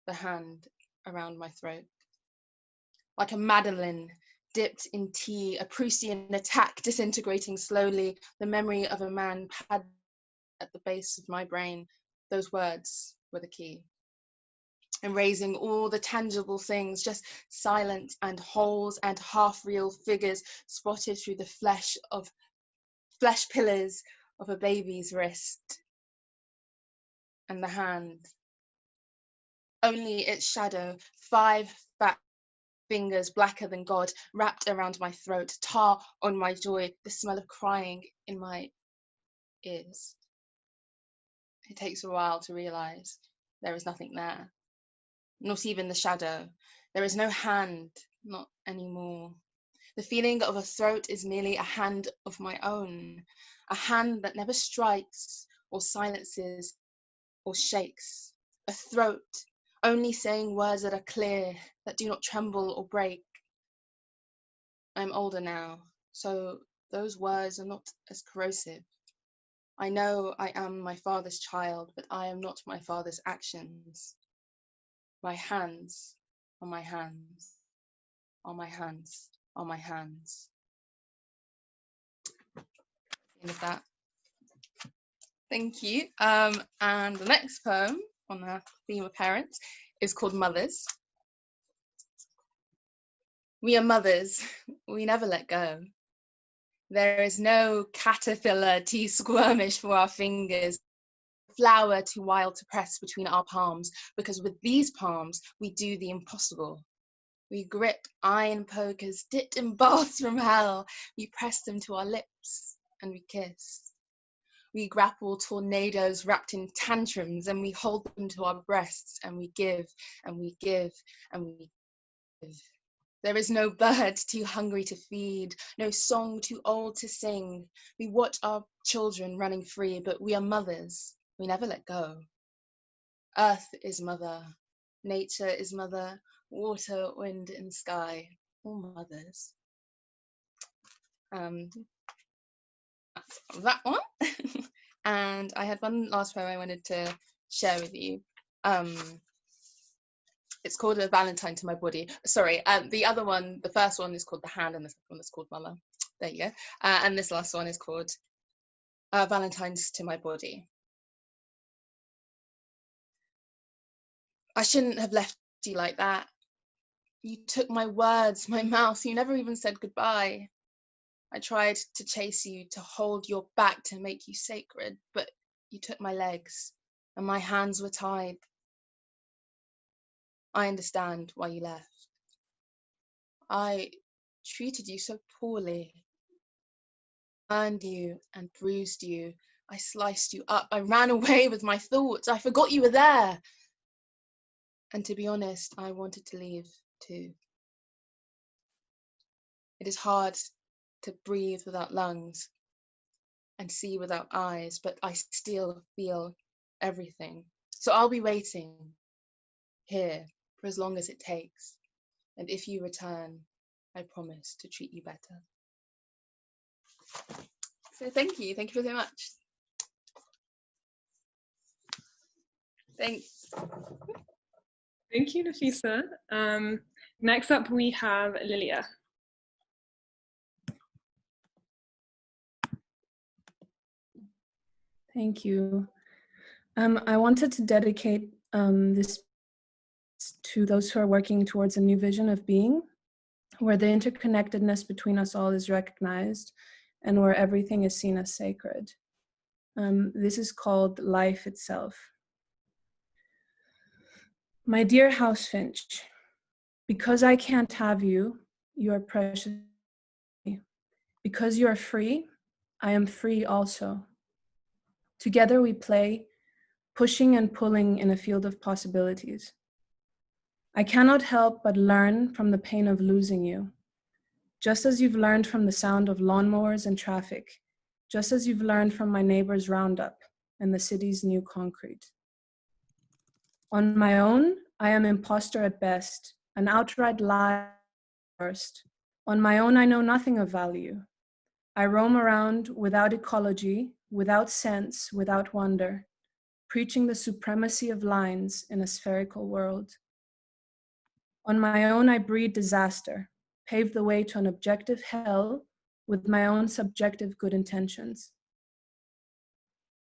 the hand around my throat. Like a Madeleine dipped in tea, a Proustian attack disintegrating slowly, the memory of a man padded at the base of my brain. Those words were the key. Erasing all the tangible things, just silent and holes and half-real figures spotted through the flesh pillars of a baby's wrist. And the hand. Only its shadow, 5 fat fingers blacker than God, wrapped around my throat, tar on my joy, the smell of crying in my ears. It takes a while to realize there is nothing there. Not even the shadow. There is no hand, not anymore. The feeling of a throat is merely a hand of my own, a hand that never strikes or silences or shakes. A throat, only saying words that are clear, that do not tremble or break. I'm older now, so those words are not as corrosive. I know I am my father's child, but I am not my father's actions. My hands are my hands, are my hands, are my hands. End of that. Thank you. And the next poem on the theme of parents is called Mothers. We are mothers, we never let go. There is no caterpillar too squirmish for our fingers, flower too wild to press between our palms, because with these palms, we do the impossible. We grip iron pokers dipped in baths from hell. We press them to our lips and we kiss. We grapple tornadoes wrapped in tantrums, and we hold them to our breasts, and we give, and we give, and we give. There is no bird too hungry to feed, no song too old to sing. We watch our children running free, but we are mothers. We never let go. Earth is mother, nature is mother, water, wind, and sky, all mothers. That one. And I had one last poem I wanted to share with you. It's called A Valentine to My Body. Sorry, the other one, the first one is called The Hand, and the second one is called Mama. There you go. And this last one is called Valentine's to My Body. I shouldn't have left you like that. You took my words, my mouth. You never even said goodbye. I tried to chase you, to hold your back, to make you sacred, but you took my legs, and my hands were tied. I understand why you left. I treated you so poorly. Burned you and bruised you. I sliced you up. I ran away with my thoughts. I forgot you were there. And to be honest, I wanted to leave too. It is hard to breathe without lungs and see without eyes, but I still feel everything. So I'll be waiting here for as long as it takes. And if you return, I promise to treat you better. So thank you so much. Thanks. Thank you, Nafisa. Next up, we have Lilia. Thank you. I wanted to dedicate this to those who are working towards a new vision of being, where the interconnectedness between us all is recognized and where everything is seen as sacred. This is called life itself. My dear house finch, because I can't have you, you are precious. Because you are free, I am free also. Together we play, pushing and pulling in a field of possibilities. I cannot help but learn from the pain of losing you, just as you've learned from the sound of lawnmowers and traffic, just as you've learned from my neighbor's roundup and the city's new concrete. On my own, I am imposter at best, an outright lie at worst. On my own, I know nothing of value. I roam around without ecology, without sense, without wonder, preaching the supremacy of lines in a spherical world. On my own, I breed disaster, pave the way to an objective hell with my own subjective good intentions.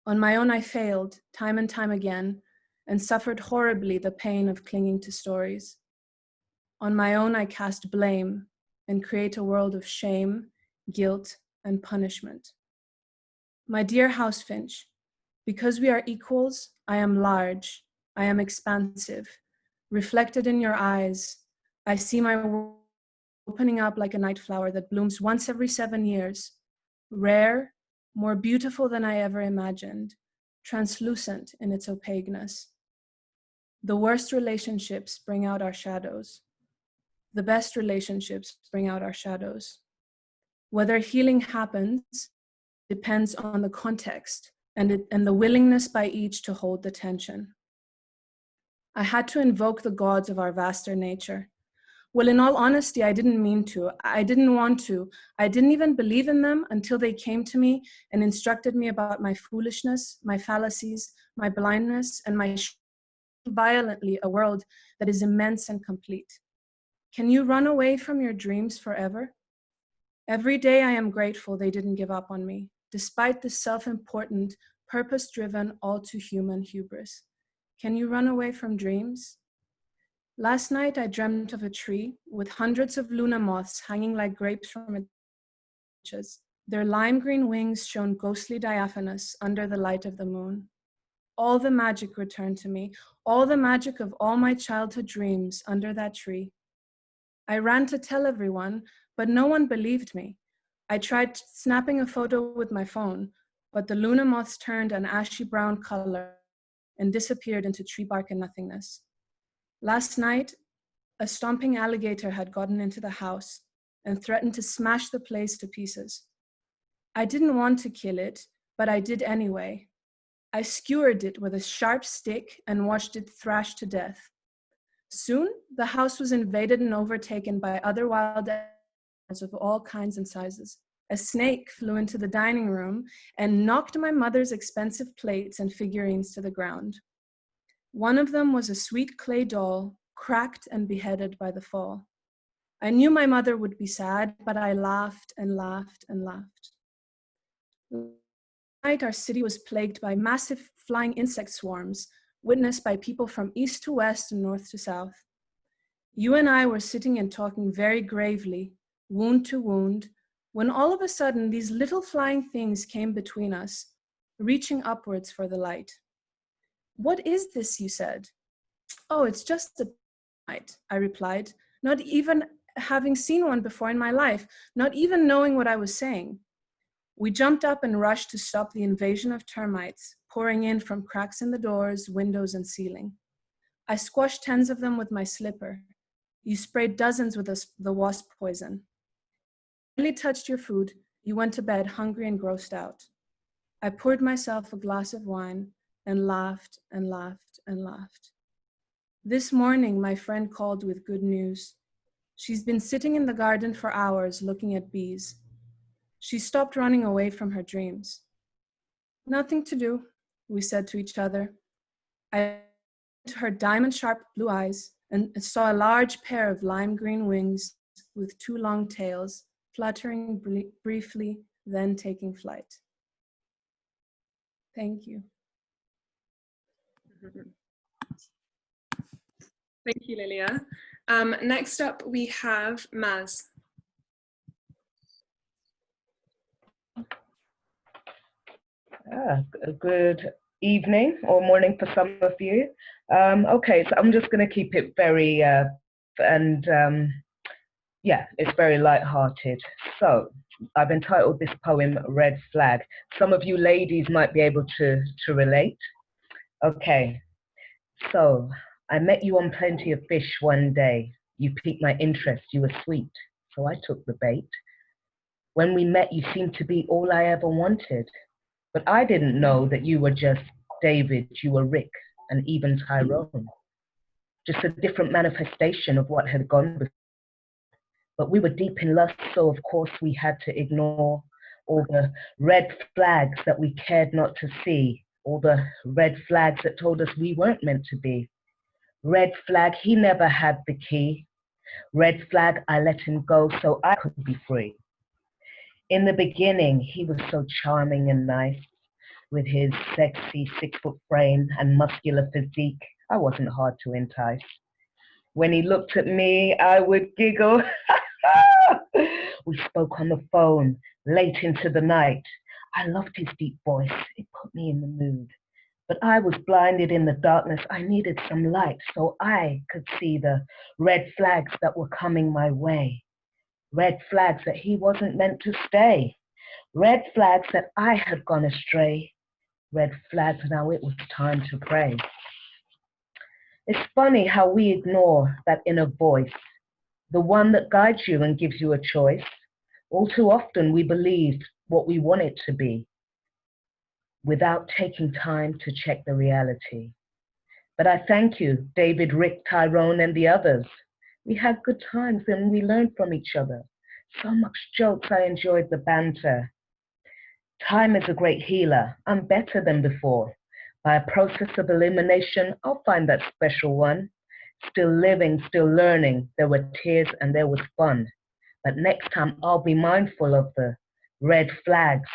On my own, I failed time and time again and suffered horribly the pain of clinging to stories. On my own, I cast blame and create a world of shame, guilt, and punishment. My dear house finch, because we are equals, I am large, I am expansive. Reflected in your eyes, I see my world opening up like a night flower that blooms once every 7 years, rare, more beautiful than I ever imagined, translucent in its opaqueness. The worst relationships bring out our shadows. The best relationships bring out our shadows. Whether healing happens depends on the context and the willingness by each to hold the tension. I had to invoke the gods of our vaster nature. Well, in all honesty, I didn't mean to. I didn't want to. I didn't even believe in them until they came to me and instructed me about my foolishness, my fallacies, my blindness, and my violently a world that is immense and complete. Can you run away from your dreams forever? Every day I am grateful they didn't give up on me, despite the self-important, purpose-driven, all-too-human hubris. Can you run away from dreams? Last night I dreamt of a tree with hundreds of Luna moths hanging like grapes from its branches. Their lime green wings shone ghostly diaphanous under the light of the moon. All the magic returned to me, all the magic of all my childhood dreams under that tree. I ran to tell everyone, but no one believed me. I tried snapping a photo with my phone, but the Luna moths turned an ashy brown color and disappeared into tree bark and nothingness. Last night, A stomping alligator had gotten into the house and threatened to smash the place to pieces. I didn't want to kill it, but I did anyway. I skewered it with a sharp stick and watched it thrash to death. Soon, the house was invaded and overtaken by other wild animals of all kinds and sizes. A snake flew into the dining room and knocked my mother's expensive plates and figurines to the ground. One of them was a sweet clay doll, cracked and beheaded by the fall. I knew my mother would be sad, but I laughed and laughed and laughed. Last night, our city was plagued by massive flying insect swarms, witnessed by people from east to west and north to south. You and I were sitting and talking very gravely, wound to wound, when all of a sudden these little flying things came between us, reaching upwards for the light. What is this, you said? Oh, it's just a termite, I replied, not even having seen one before in my life, not even knowing what I was saying. We jumped up and rushed to stop the invasion of termites, pouring in from cracks in the doors, windows, and ceiling. I squashed 10 of them with my slipper. You sprayed dozens with the wasp poison. When you touched your food, you went to bed hungry and grossed out. I poured myself a glass of wine and laughed and laughed and laughed. This morning, my friend called with good news. She's been sitting in the garden for hours looking at bees. She stopped running away from her dreams. Nothing to do, we said to each other. I looked into her diamond-sharp blue eyes and saw a large pair of lime green wings with 2 long tails, fluttering briefly, then taking flight. Thank you. Thank you, Lilia. Next up, we have Maz. Good evening or morning for some of you. Okay, so I'm just going to keep it very, it's very light-hearted. So I've entitled this poem Red Flag. Some of you ladies might be able to relate. Okay, so I met you on Plenty of Fish one day. You piqued my interest, you were sweet, so I took the bait. When we met, you seemed to be all I ever wanted. But I didn't know that you were just David, you were Rick, and even Tyrone. Just a different manifestation of what had gone before. But we were deep in lust, so of course we had to ignore all the red flags that we cared not to see, all the red flags that told us we weren't meant to be. Red flag, he never had the key. Red flag, I let him go so I could be free. In the beginning, he was so charming and nice. With his sexy 6-foot frame and muscular physique, I wasn't hard to entice. When he looked at me, I would giggle. We spoke on the phone late into the night. I loved his deep voice. It put me in the mood. But I was blinded in the darkness. I needed some light so I could see the red flags that were coming my way. Red flags that he wasn't meant to stay. Red flags that I had gone astray. Red flags, now it was time to pray. It's funny how we ignore that inner voice, the one that guides you and gives you a choice. All too often we believe what we want it to be without taking time to check the reality. But I thank you, David, Rick, Tyrone, and the others. We had good times and we learned from each other. So much jokes, I enjoyed the banter. Time is a great healer. I'm better than before. By a process of elimination, I'll find that special one. Still living, still learning. There were tears and there was fun. But next time I'll be mindful of the red flags.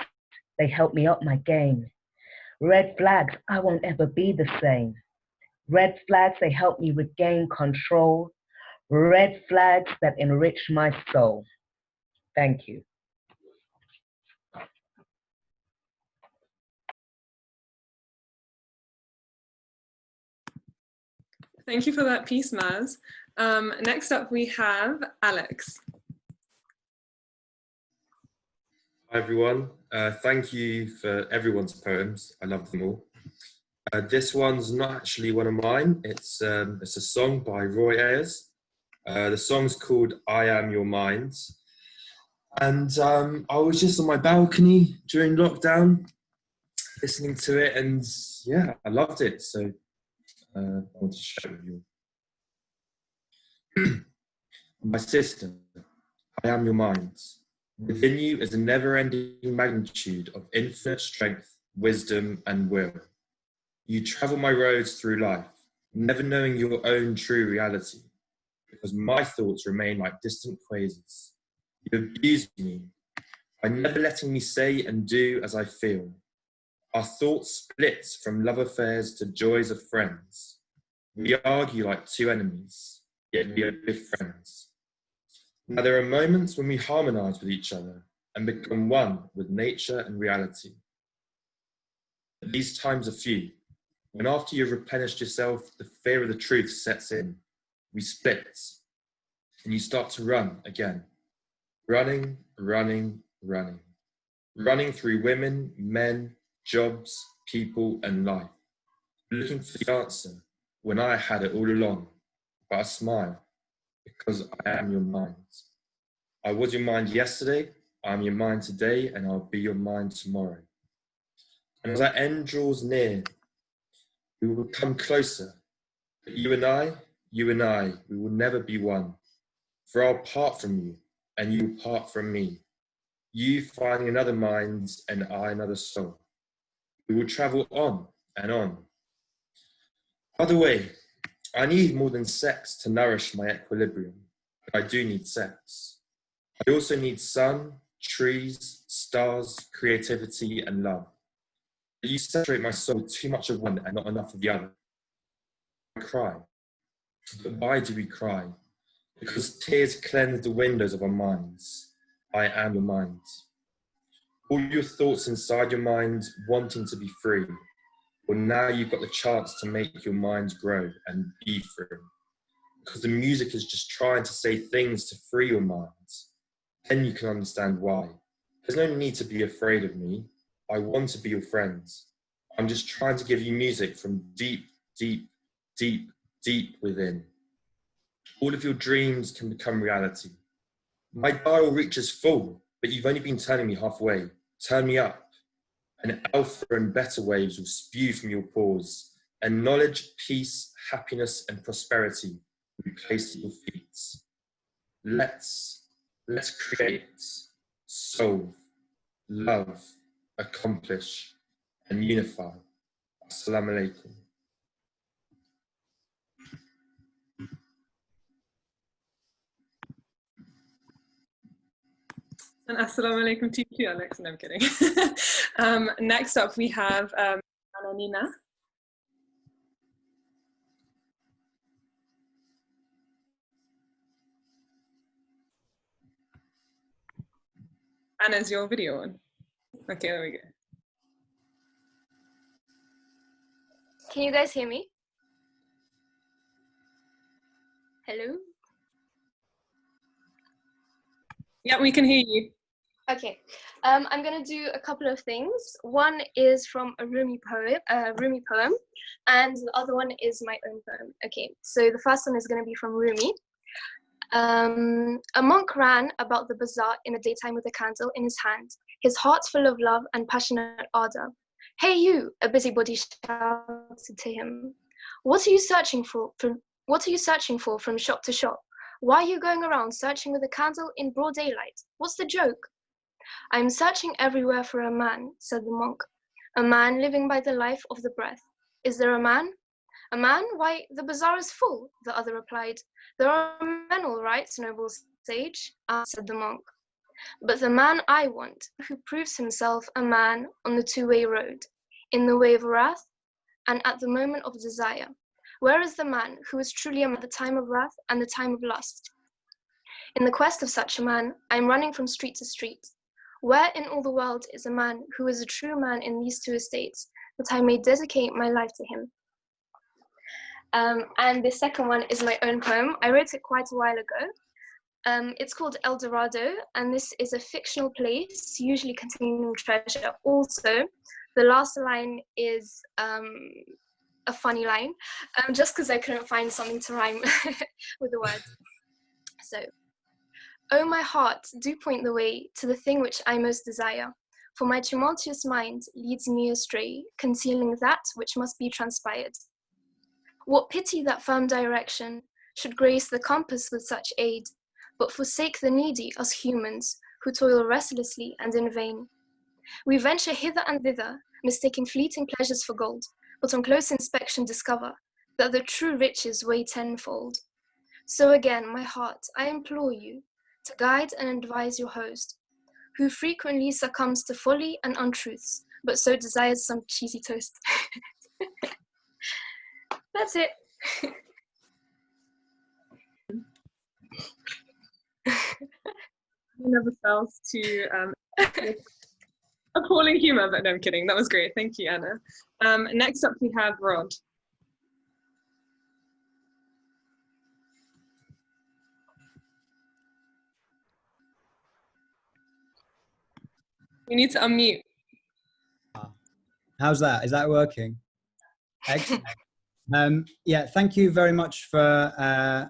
They help me up my game. Red flags, I won't ever be the same. Red flags, they help me regain control. Red flags that enrich my soul. Thank you. Thank you for that piece, Maz. Next up, we have Alex. Hi everyone, thank you for everyone's poems. I love them all. This one's not actually one of mine. It's a song by Roy Ayers. The song's called I Am Your Mind. And I was just on my balcony during lockdown, listening to it, and yeah, I loved it. So I want to share it with you. My sister, I am your mind. Within you is a never-ending magnitude of infinite strength, wisdom, and will. You travel my roads through life, never knowing your own true reality, because my thoughts remain like distant quasars. You abuse me by never letting me say and do as I feel. Our thoughts split from love affairs to joys of friends. We argue like two enemies, yet we are good friends. Now there are moments when we harmonize with each other and become one with nature and reality. But these times are few, when after you've replenished yourself, the fear of the truth sets in. We split, and you start to run again. Running, running, running. Running through women, men, jobs, people, and life. Looking for the answer when I had it all along, but I smile because I am your mind. I was your mind yesterday, I am your mind today, and I'll be your mind tomorrow. And as that end draws near, we will come closer. But you and I, we will never be one. For I'll part from you, and you will part from me. You finding another mind, and I another soul. We will travel on and on. By the way, I need more than sex to nourish my equilibrium. But I do need sex. I also need sun, trees, stars, creativity, and love. But you saturate my soul with too much of one and not enough of the other. I cry. But why do we cry? Because tears cleanse the windows of our minds. I am your mind. All your thoughts inside your mind wanting to be free. Well, now you've got the chance to make your mind grow and be free. Because the music is just trying to say things to free your minds. Then you can understand why. There's no need to be afraid of me. I want to be your friend. I'm just trying to give you music from deep, deep, deep, deep within. All of your dreams can become reality. My dial reaches full, but you've only been turning me halfway. Turn me up, and alpha and beta waves will spew from your pores, and knowledge, peace, happiness, and prosperity will be placed at your feet. Let's create, solve, love, accomplish, and unify. Assalamu alaikum. And assalamu alaikum to you, Alex. No, I'm kidding. Next up, we have Ananina. Anna, is your video on? Okay, there we go. Can you guys hear me? Hello? Yeah, we can hear you. Okay, I'm gonna do a couple of things. One is from a Rumi poem, and the other one is my own poem. Okay, so the first one is gonna be from Rumi. A monk ran about the bazaar in the daytime with a candle in his hand, his heart full of love and passionate ardor. Hey you, a busybody shouted to him. What are you searching for from shop to shop? Why are you going around searching with a candle in broad daylight? What's the joke? I am searching everywhere for a man, said the monk. A man living by the life of the breath. Is there a man? A man? Why, the bazaar is full, the other replied. There are men all right, noble sage, said the monk. But the man I want, who proves himself a man on the two-way road, in the way of wrath and at the moment of desire. Where is the man who is truly a man at the time of wrath and the time of lust? In the quest of such a man, I am running from street to street. Where in all the world is a man who is a true man in these two estates, that I may dedicate my life to him? And the second one is my own poem. I wrote it quite a while ago. It's called El Dorado, and this is a fictional place, usually containing treasure. Also, the last line is a funny line, just because I couldn't find something to rhyme with the word. so. O my heart, do point the way to the thing which I most desire, for my tumultuous mind leads me astray, concealing that which must be transpired. What pity that firm direction should grace the compass with such aid, but forsake the needy, us humans, who toil restlessly and in vain. We venture hither and thither, mistaking fleeting pleasures for gold, but on close inspection discover that the true riches weigh tenfold. So again, my heart, I implore you to guide and advise your host, who frequently succumbs to folly and untruths, but so desires some cheesy toast. That's it. Never fails to appalling humor, but no, I'm kidding. That was great. Thank you, Anna. Next up, we have Rod. You need to unmute. How's that? Is that working? Excellent. Yeah, thank you very much for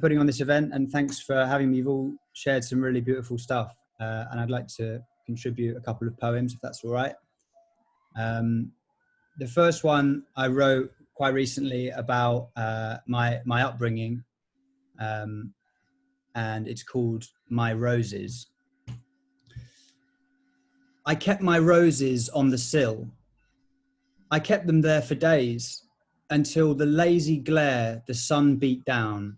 putting on this event, and thanks for having me. You've all shared some really beautiful stuff, and I'd like to contribute a couple of poems, if that's all right. The first one I wrote quite recently about my upbringing, and it's called My Roses. I kept my roses on the sill. I kept them there for days, until the lazy glare the sun beat down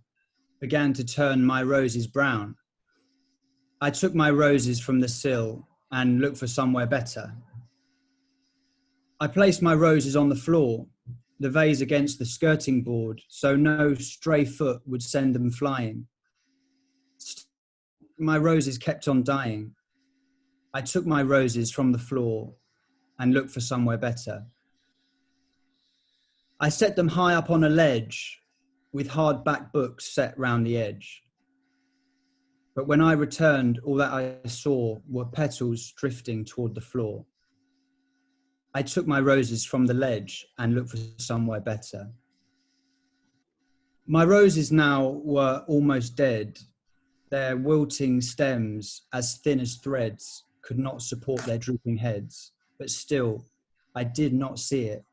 began to turn my roses brown. I took my roses from the sill and looked for somewhere better. I placed my roses on the floor, the vase against the skirting board, so no stray foot would send them flying. My roses kept on dying. I took my roses from the floor and looked for somewhere better. I set them high up on a ledge with hard-back books set round the edge. But when I returned, all that I saw were petals drifting toward the floor. I took my roses from the ledge and looked for somewhere better. My roses now were almost dead. Their wilting stems, as thin as threads, could not support their drooping heads. But still, I did not see it,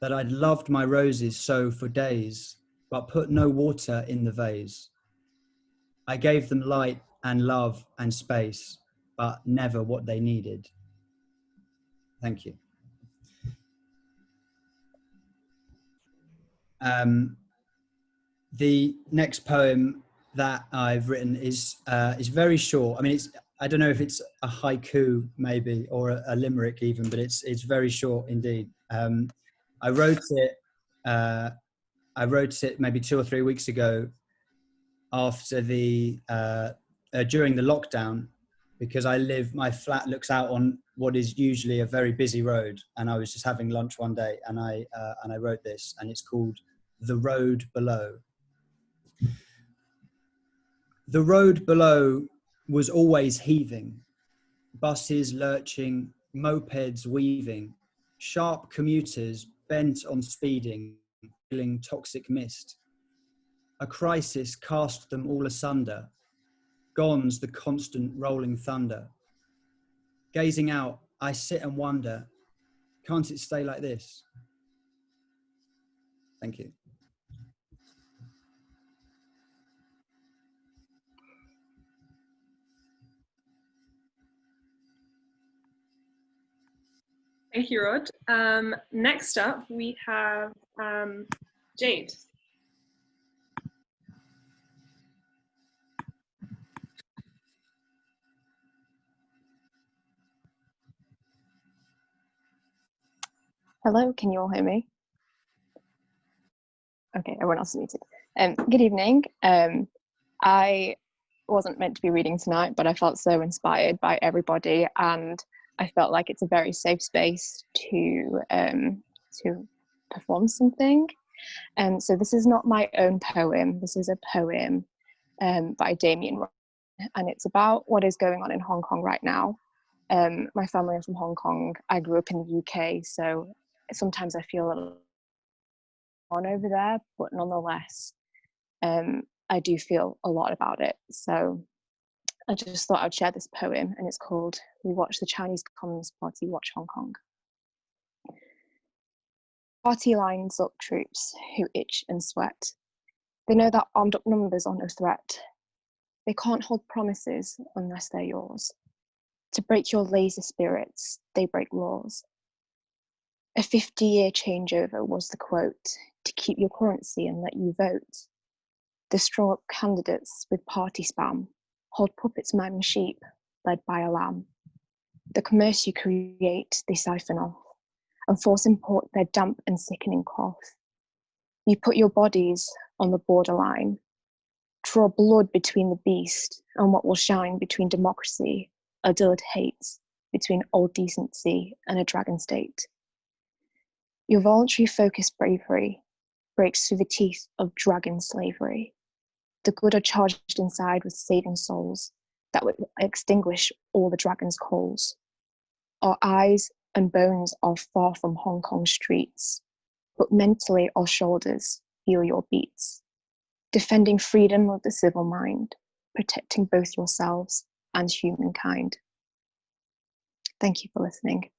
that I'd loved my roses so for days, but put no water in the vase. I gave them light and love and space, but never what they needed. Thank you. The next poem that I've written is very short. I mean, I don't know if it's a haiku maybe, or a limerick even, but it's very short indeed. I wrote it maybe 2 or 3 weeks ago after during the lockdown, because my flat looks out on what is usually a very busy road, and I was just having lunch one day and I wrote this, and it's called The Road Below. The road below was always heaving, buses lurching, mopeds weaving, sharp commuters bent on speeding, feeling toxic mist. A crisis cast them all asunder, gone's the constant rolling thunder. Gazing out, I sit and wonder, can't it stay like this? Thank you. Thank you, Rod. Next up, we have Jade. Hello, can you all hear me? Okay, everyone else is muted. Good evening. I wasn't meant to be reading tonight, but I felt so inspired by everybody, and I felt like it's a very safe space to perform something. So this is not my own poem. This is a poem by Damien, and it's about what is going on in Hong Kong right now. My family are from Hong Kong. I grew up in the UK, so sometimes I feel a little on over there, but nonetheless, I do feel a lot about it. So I just thought I'd share this poem, and it's called We Watch the Chinese Communist Party Watch Hong Kong. Party lines up troops who itch and sweat. They know that armed up numbers are no threat. They can't hold promises unless they're yours. To break your lazy spirits, they break laws. A 50-year changeover was the quote, to keep your currency and let you vote. The straw up candidates with party spam, hold puppets minding sheep, led by a lamb. The commerce you create, they siphon off, and force import their damp and sickening cough. You put your bodies on the borderline, draw blood between the beast and what will shine between democracy, a dullard hate, between old decency and a dragon state. Your voluntary focused bravery breaks through the teeth of dragon slavery. The good are charged inside with saving souls that would extinguish all the dragon's coals. Our eyes and bones are far from Hong Kong streets, but mentally our shoulders feel your beats. Defending freedom of the civil mind, protecting both yourselves and humankind. Thank you for listening.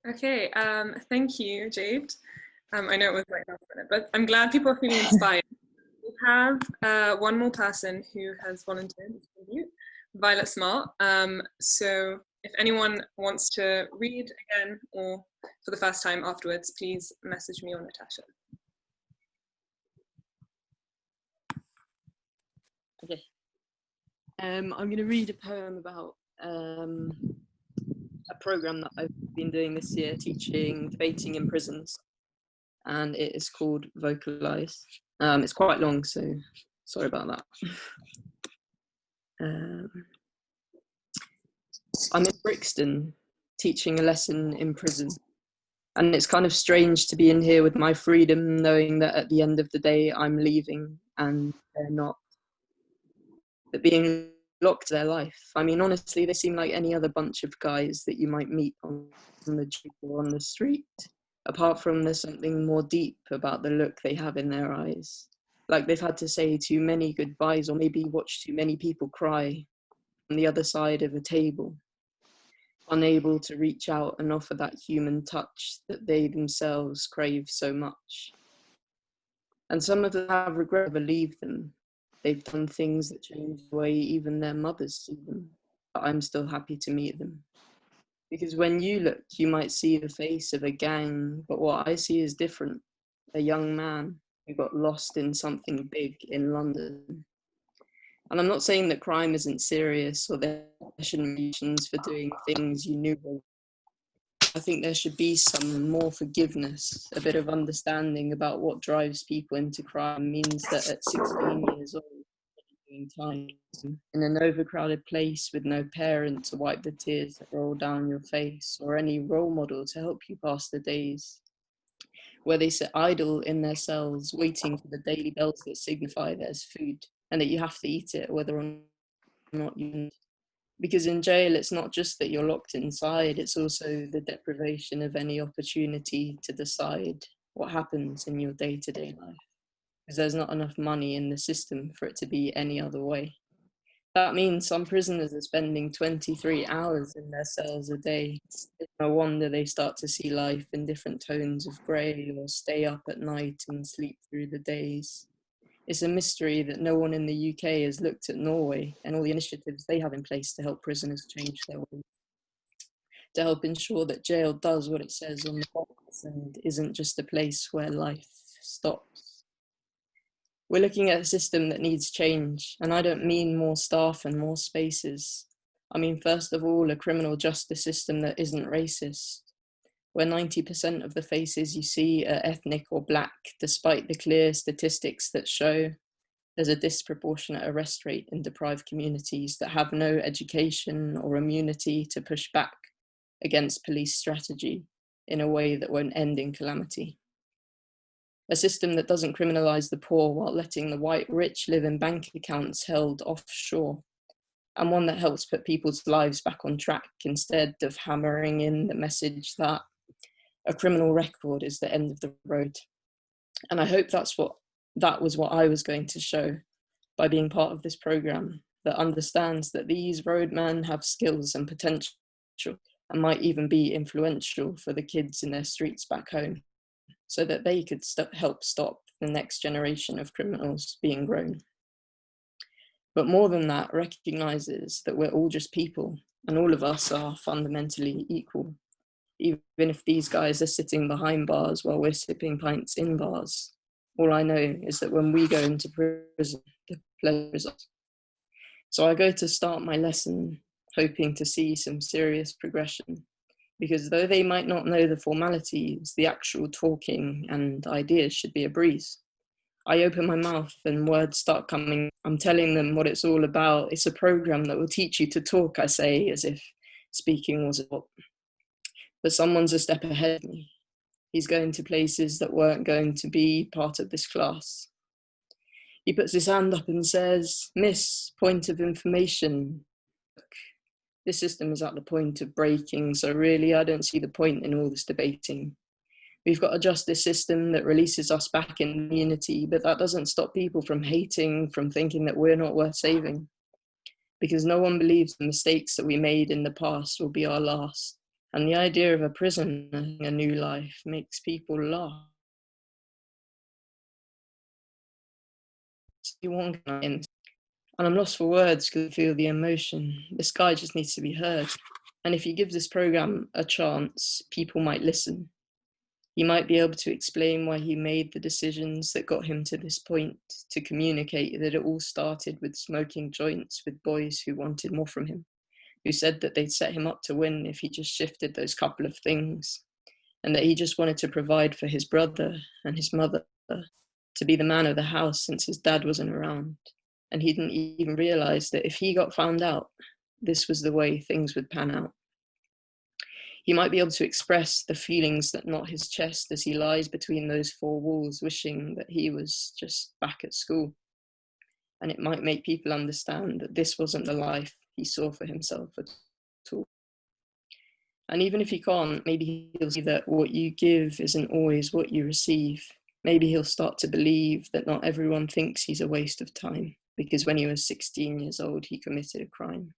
Okay, thank you, Jade. I know it was like last minute, but I'm glad people are feeling inspired. We have one more person who has volunteered to contribute, Violet Smart. So if anyone wants to read again or for the first time afterwards, please message me or Natasha. Okay. I'm going to read a poem about a program that I've been doing this year, teaching debating in prisons, and it is called Vocalize. It's quite long, so sorry about that. I'm in Brixton teaching a lesson in prison, and it's kind of strange to be in here with my freedom, knowing that at the end of the day I'm leaving and they're not. But being locked their life. I mean, honestly, they seem like any other bunch of guys that you might meet on the tube or on the street, apart from there's something more deep about the look they have in their eyes. Like they've had to say too many goodbyes, or maybe watch too many people cry on the other side of a table, unable to reach out and offer that human touch that they themselves crave so much. And some of them have regret to leave them. They've done things that change the way even their mothers see them, but I'm still happy to meet them. Because when you look, you might see the face of a gang, but what I see is different. A young man who got lost in something big in London. And I'm not saying that crime isn't serious or there shouldn't be reasons for doing things you knew were. I think there should be some more forgiveness, a bit of understanding about what drives people into crime means that at 16 years old, doing time in an overcrowded place with no parent to wipe the tears that roll down your face or any role model to help you pass the days, where they sit idle in their cells waiting for the daily bells that signify there's food and that you have to eat it whether or not you. Because in jail, it's not just that you're locked inside, it's also the deprivation of any opportunity to decide what happens in your day-to-day life. Because there's not enough money in the system for it to be any other way. That means some prisoners are spending 23 hours in their cells a day. It's no wonder they start to see life in different tones of grey or stay up at night and sleep through the days. It's a mystery that no one in the UK has looked at Norway and all the initiatives they have in place to help prisoners change their ways, to help ensure that jail does what it says on the box and isn't just a place where life stops. We're looking at a system that needs change, and I don't mean more staff and more spaces. I mean, first of all, a criminal justice system that isn't racist, where 90% of the faces you see are ethnic or black, despite the clear statistics that show there's a disproportionate arrest rate in deprived communities that have no education or immunity to push back against police strategy in a way that won't end in calamity. A system that doesn't criminalise the poor while letting the white rich live in bank accounts held offshore, and one that helps put people's lives back on track instead of hammering in the message that a criminal record is the end of the road. And I hope that was what I was going to show by being part of this program, that understands that these roadmen have skills and potential and might even be influential for the kids in their streets back home, so that they could help stop the next generation of criminals being grown. But more than that, recognizes that we're all just people and all of us are fundamentally equal. Even if these guys are sitting behind bars while we're sipping pints in bars, all I know is that when we go into prison, the pleasure is ours. So I go to start my lesson hoping to see some serious progression, because though they might not know the formalities, the actual talking and ideas should be a breeze. I open my mouth and words start coming. I'm telling them what it's all about. It's a program that will teach you to talk, I say, as if speaking was a book. But someone's a step ahead of me. He's going to places that weren't going to be part of this class. He puts his hand up and says, "Miss, point of information." This system is at the point of breaking, so really I don't see the point in all this debating. We've got a justice system that releases us back in unity, but that doesn't stop people from hating, from thinking that we're not worth saving. Because no one believes the mistakes that we made in the past will be our last. And the idea of a prison and a new life makes people laugh. And I'm lost for words because I feel the emotion. This guy just needs to be heard. And if he gives this program a chance, people might listen. He might be able to explain why he made the decisions that got him to this point, to communicate that it all started with smoking joints with boys who wanted more from him, who said that they'd set him up to win if he just shifted those couple of things, and that he just wanted to provide for his brother and his mother, to be the man of the house since his dad wasn't around. And he didn't even realize that if he got found out, this was the way things would pan out. He might be able to express the feelings that knot his chest as he lies between those four walls, wishing that he was just back at school. And it might make people understand that this wasn't the life he saw for himself at all. And even if he can't, maybe he'll see that what you give isn't always what you receive. Maybe he'll start to believe that not everyone thinks he's a waste of time, because when he was 16 years old, he committed a crime.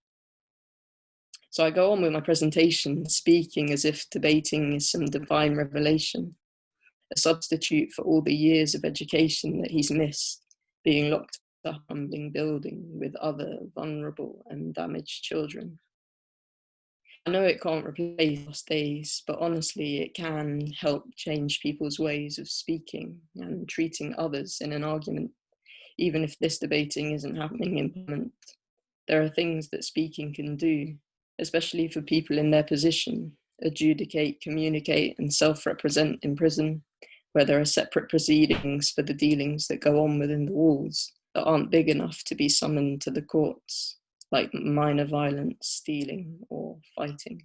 So I go on with my presentation, speaking as if debating is some divine revelation, a substitute for all the years of education that he's missed, being locked up in a humbling building with other vulnerable and damaged children. I know it can't replace lost days, but honestly, it can help change people's ways of speaking and treating others in an argument, even if this debating isn't happening in Parliament. There are things that speaking can do, especially for people in their position, adjudicate, communicate, and self-represent in prison, where there are separate proceedings for the dealings that go on within the walls that aren't big enough to be summoned to the courts, like minor violence, stealing, or fighting.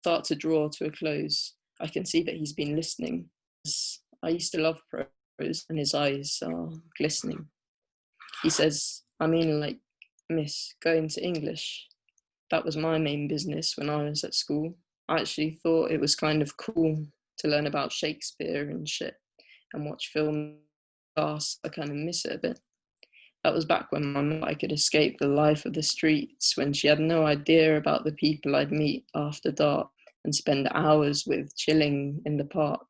Start to draw to a close. I can see that he's been listening. I used to love prose, and his eyes are glistening. He says, "I mean, like, miss, going to English. That was my main business when I was at school. I actually thought it was kind of cool to learn about Shakespeare and shit and watch film class. I kind of miss it a bit. That was back when I could escape the life of the streets, when she had no idea about the people I'd meet after dark and spend hours with chilling in the park.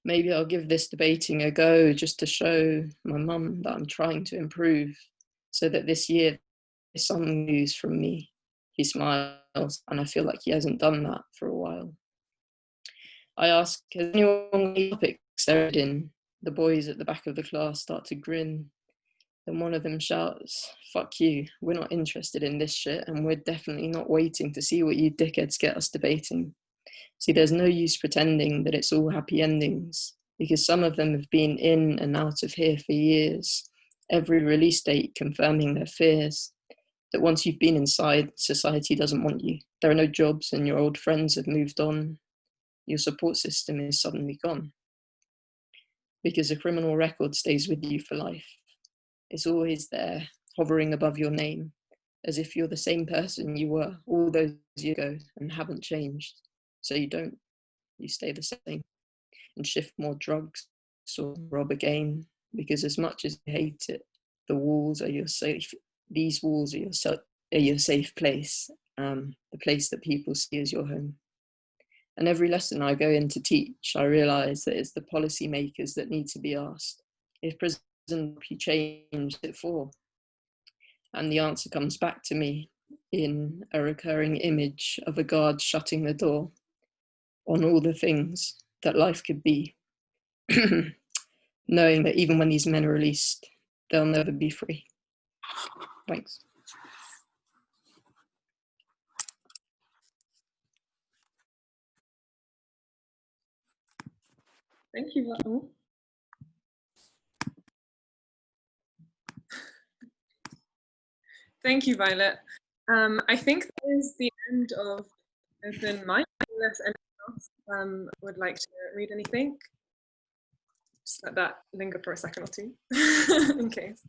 Maybe I'll give this debating a go just to show my mum that I'm trying to improve, so that this year there's some news from me." He smiles, and I feel like he hasn't done that for a while. I ask, "Has anyone got any topics they're in?" The boys at the back of the class start to grin. Then one of them shouts, "Fuck you, we're not interested in this shit, and we're definitely not waiting to see what you dickheads get us debating." See, there's no use pretending that it's all happy endings, because some of them have been in and out of here for years, every release date confirming their fears, that once you've been inside, society doesn't want you. There are no jobs and your old friends have moved on. Your support system is suddenly gone. Because a criminal record stays with you for life. It's always there, hovering above your name, as if you're the same person you were all those years ago and haven't changed. So you don't, you stay the same and shift more drugs or rob again, because as much as you hate it, the walls are your safe, these walls are your safe place, the place that people see as your home. And every lesson I go in to teach, I realise that it's the policymakers that need to be asked, if prison you changed it for? And the answer comes back to me in a recurring image of a guard shutting the door on all the things that life could be, knowing that even when these men are released, they'll never be free. Thanks. Thank you. Thank you, Violet. I think that is the end of open mic, unless anyone else would like to read anything. Just let that linger for a second or two, in case.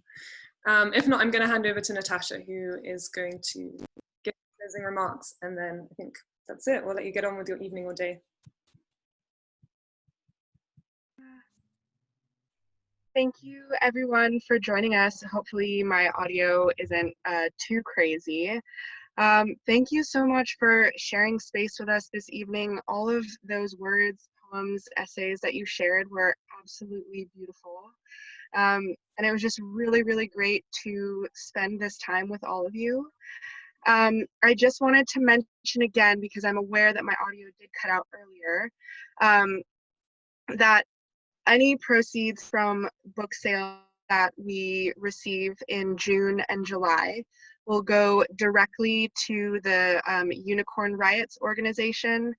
If not, I'm going to hand over to Natasha, who is going to give closing remarks, and then I think that's it. We'll let you get on with your evening or day. Thank you everyone for joining us. Hopefully my audio isn't too crazy. Thank you so much for sharing space with us this evening. All of those words, poems, essays that you shared were absolutely beautiful. And it was just really, really great to spend this time with all of you. I just wanted to mention again, because I'm aware that my audio did cut out earlier, that any proceeds from book sales that we receive in June and July will go directly to the Unicorn Riots organization,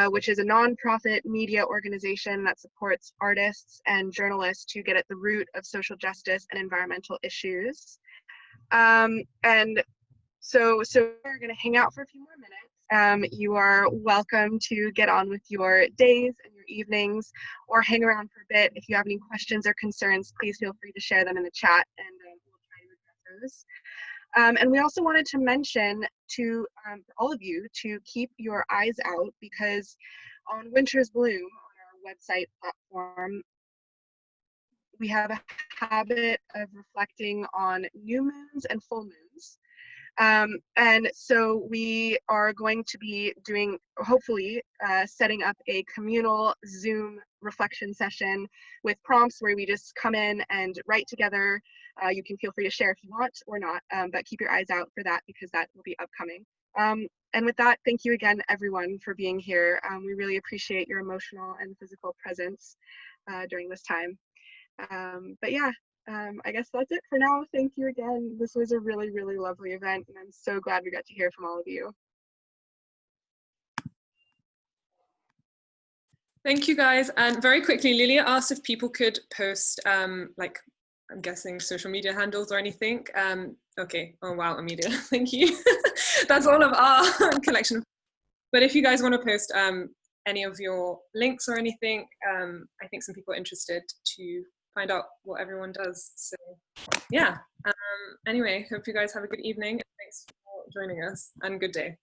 which is a nonprofit media organization that supports artists and journalists to get at the root of social justice and environmental issues. And so we're going to hang out for a few more minutes. You are welcome to get on with your days and your evenings, or hang around for a bit. If you have any questions or concerns, please feel free to share them in the chat, and we'll try to address those. And we also wanted to mention to all of you to keep your eyes out, because on Winter's Bloom, on our website platform, we have a habit of reflecting on new moons and full moons. And so we are going to be doing, hopefully, setting up a communal Zoom reflection session with prompts where we just come in and write together. You can feel free to share if you want or not, but keep your eyes out for that, because that will be upcoming. And with that, thank you again, everyone, for being here. We really appreciate your emotional and physical presence during this time. But yeah. I guess that's it for now. Thank you again. This was a really, really lovely event, and I'm so glad we got to hear from all of you. Thank you, guys. And very quickly, Lilia asked if people could post, like, I'm guessing social media handles or anything. Okay. Oh, wow, Amelia. Thank you. That's all of our collection. But if you guys want to post any of your links or anything, I think some people are interested to find out what everyone does. So yeah, anyway, hope you guys have a good evening, and thanks for joining us, and good day.